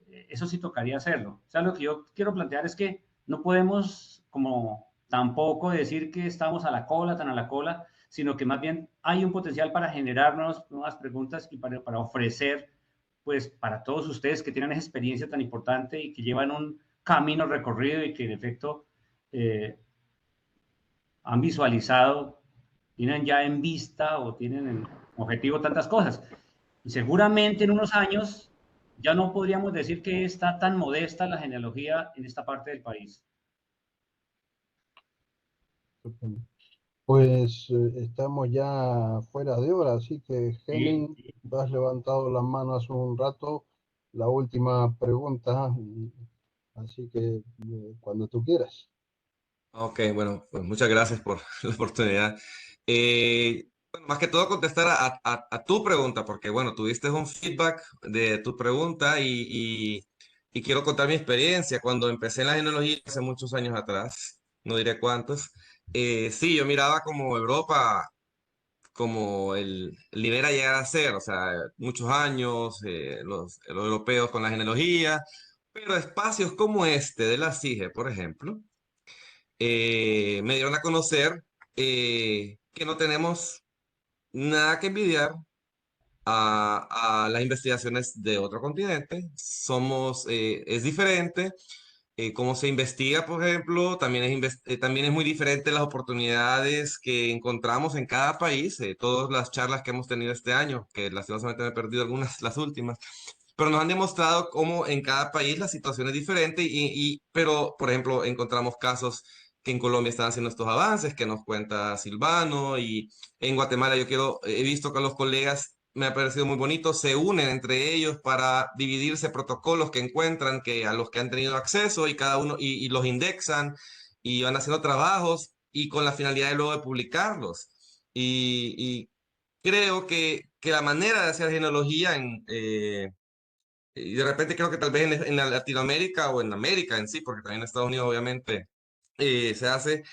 Eso sí tocaría hacerlo. O sea, lo que yo quiero plantear es que no podemos como tampoco decir que estamos a la cola, tan a la cola, sino que más bien hay un potencial para generar nuevas preguntas y para ofrecer, pues, para todos ustedes que tienen esa experiencia tan importante y que llevan un camino recorrido y que en efecto han visualizado, tienen ya en vista o tienen en objetivo tantas cosas. Y seguramente en unos años ya no podríamos decir que está tan modesta la genealogía en esta parte del país. Pues estamos ya fuera de hora, así que Henning, Sí. tú has levantado las manos hace un rato, la última pregunta, así que cuando tú quieras. Ok, bueno, pues muchas gracias por la oportunidad. Bueno, más que todo contestar a tu pregunta, porque bueno, tuviste un feedback de tu pregunta y quiero contar mi experiencia. Cuando empecé en la genealogía hace muchos años atrás, no diré cuántos, sí, yo miraba como Europa como el nivel a llegar a ser, o sea, muchos años, los europeos con la genealogía, pero espacios como este de la CIGE, por ejemplo, me dieron a conocer que no tenemos nada que envidiar a las investigaciones de otro continente. Es diferente. Cómo se investiga, por ejemplo, también es muy diferente las oportunidades que encontramos en cada país. Todas las charlas que hemos tenido este año, que lastimosamente me he perdido algunas, las últimas, pero nos han demostrado cómo en cada país la situación es diferente, pero, por ejemplo, encontramos casos que en Colombia están haciendo estos avances que nos cuenta Silvano, y en Guatemala he visto que los colegas, me ha parecido muy bonito, se unen entre ellos para dividirse protocolos que encuentran a los que han tenido acceso, y cada uno, y los indexan y van haciendo trabajos y con la finalidad de luego de publicarlos. Y creo que la manera de hacer genealogía y de repente creo que tal vez en la Latinoamérica o en América en sí, porque también en Estados Unidos obviamente se hace,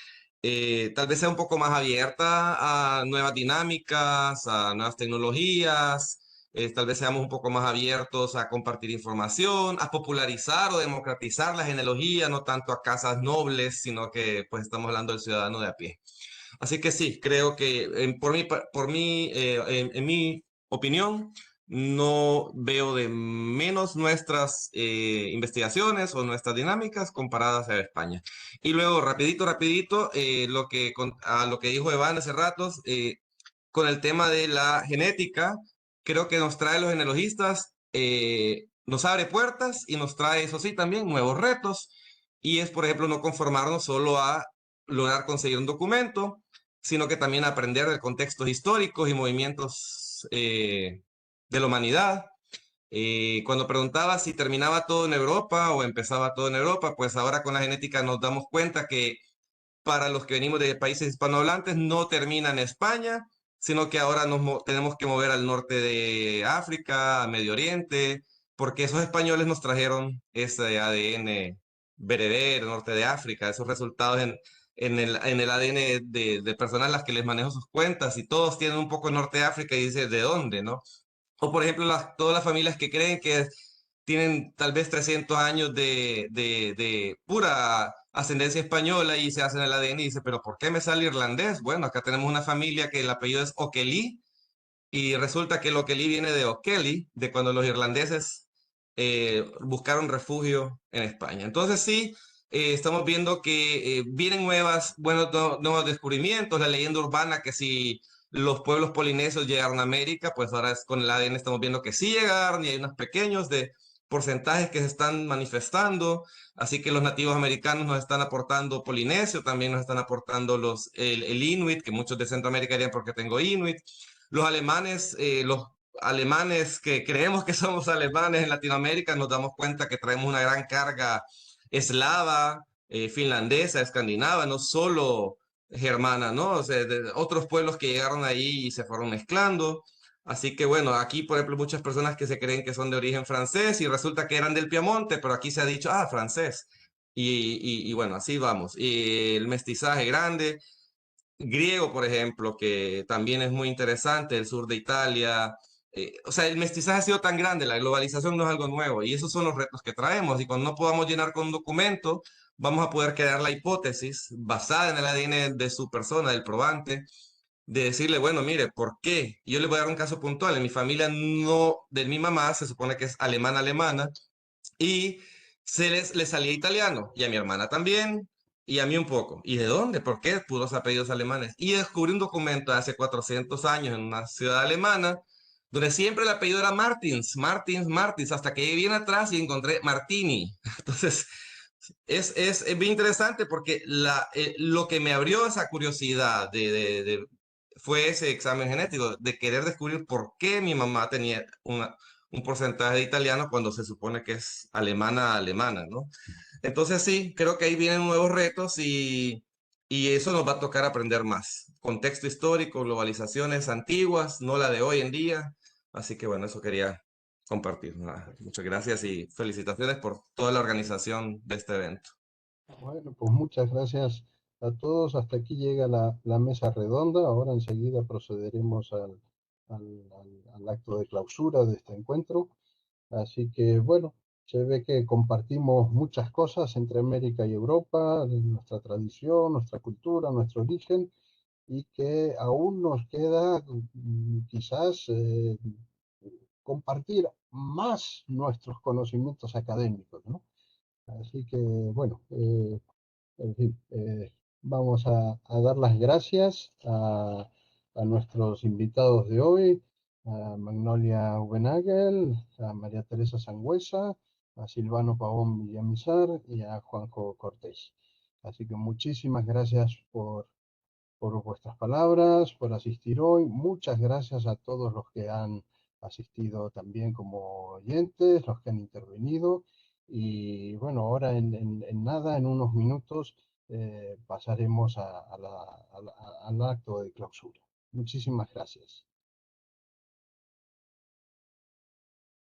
tal vez sea un poco más abierta a nuevas dinámicas, a nuevas tecnologías, tal vez seamos un poco más abiertos a compartir información, a popularizar o democratizar la genealogía, no tanto a casas nobles, sino que pues estamos hablando del ciudadano de a pie. Así que sí, creo que en mi opinión, no veo de menos nuestras investigaciones o nuestras dinámicas comparadas a España. Y luego, rapidito, a lo que dijo Evan hace ratos, con el tema de la genética, creo que nos trae los genealogistas, nos abre puertas y nos trae, eso sí, también nuevos retos. Y es, por ejemplo, no conformarnos solo a lograr conseguir un documento, sino que también aprender de contextos históricos y movimientos de la humanidad. Cuando preguntaba si terminaba todo en Europa o empezaba todo en Europa, pues ahora con la genética nos damos cuenta que para los que venimos de países hispanohablantes no termina en España, sino que ahora tenemos que mover al norte de África, a Medio Oriente, porque esos españoles nos trajeron ese ADN bereber, norte de África, esos resultados en el ADN de personas a las que les manejo sus cuentas y todos tienen un poco norte de África y dice, ¿de dónde, no? O por ejemplo, todas las familias que creen que tienen tal vez 300 años de pura ascendencia española y se hacen el ADN y dice, pero ¿por qué me sale irlandés? Bueno, acá tenemos una familia que el apellido es O'Kelly y resulta que el O'Kelly viene de O'Kelly, de cuando los irlandeses buscaron refugio en España. Entonces sí, estamos viendo que vienen nuevos descubrimientos, la leyenda urbana que si los pueblos polinesios llegaron a América, pues ahora con el ADN estamos viendo que sí llegaron y hay unos pequeños de porcentajes que se están manifestando, así que los nativos americanos nos están aportando polinesio, también nos están aportando el Inuit, que muchos de Centroamérica dirían porque tengo Inuit, los alemanes que creemos que somos alemanes en Latinoamérica, nos damos cuenta que traemos una gran carga eslava, finlandesa, escandinava, no solo germana, ¿no? O sea, de otros pueblos que llegaron ahí y se fueron mezclando. Así que bueno, aquí por ejemplo muchas personas que se creen que son de origen francés y resulta que eran del Piamonte, pero aquí se ha dicho, ah, francés. Y bueno, así vamos. Y el mestizaje grande, griego, por ejemplo, que también es muy interesante, el sur de Italia. O sea, el mestizaje ha sido tan grande, la globalización no es algo nuevo y esos son los retos que traemos. Y cuando no podamos llenar con un documento, vamos a poder crear la hipótesis basada en el ADN de su persona, del probante, de decirle, bueno, mire, ¿por qué? Yo le voy a dar un caso puntual. En mi familia no, de mi mamá, se supone que es alemana, y le salía italiano, y a mi hermana también, y a mí un poco. ¿Y de dónde? ¿Por qué? Puros apellidos alemanes. Y descubrí un documento de hace 400 años en una ciudad alemana, donde siempre el apellido era Martins, hasta que bien atrás y encontré Martini. Entonces, es bien interesante porque lo que me abrió esa curiosidad fue ese examen genético, de querer descubrir por qué mi mamá tenía un porcentaje de italiano cuando se supone que es alemana, ¿no? Entonces sí, creo que ahí vienen nuevos retos y eso nos va a tocar aprender más. Contexto histórico, globalizaciones antiguas, no la de hoy en día. Así que bueno, eso quería compartir. Muchas gracias y felicitaciones por toda la organización de este evento. Bueno, pues muchas gracias a todos. Hasta aquí llega la mesa redonda. Ahora enseguida procederemos al acto de clausura de este encuentro. Así que bueno, se ve que compartimos muchas cosas entre América y Europa, nuestra tradición, nuestra cultura, nuestro origen, y que aún nos queda quizás compartir más nuestros conocimientos académicos, ¿no? Así que bueno, en fin, vamos a dar las gracias a nuestros invitados de hoy, a Magnolia Ubenagel, a María Teresa Sangüesa, a Silvano Pavón Villamizar y a Juanjo Cortés. Así que muchísimas gracias por vuestras palabras, por asistir hoy. Muchas gracias a todos los que han asistido también como oyentes, los que han intervenido. Y bueno, ahora en nada, en unos minutos, pasaremos al acto de clausura. Muchísimas gracias.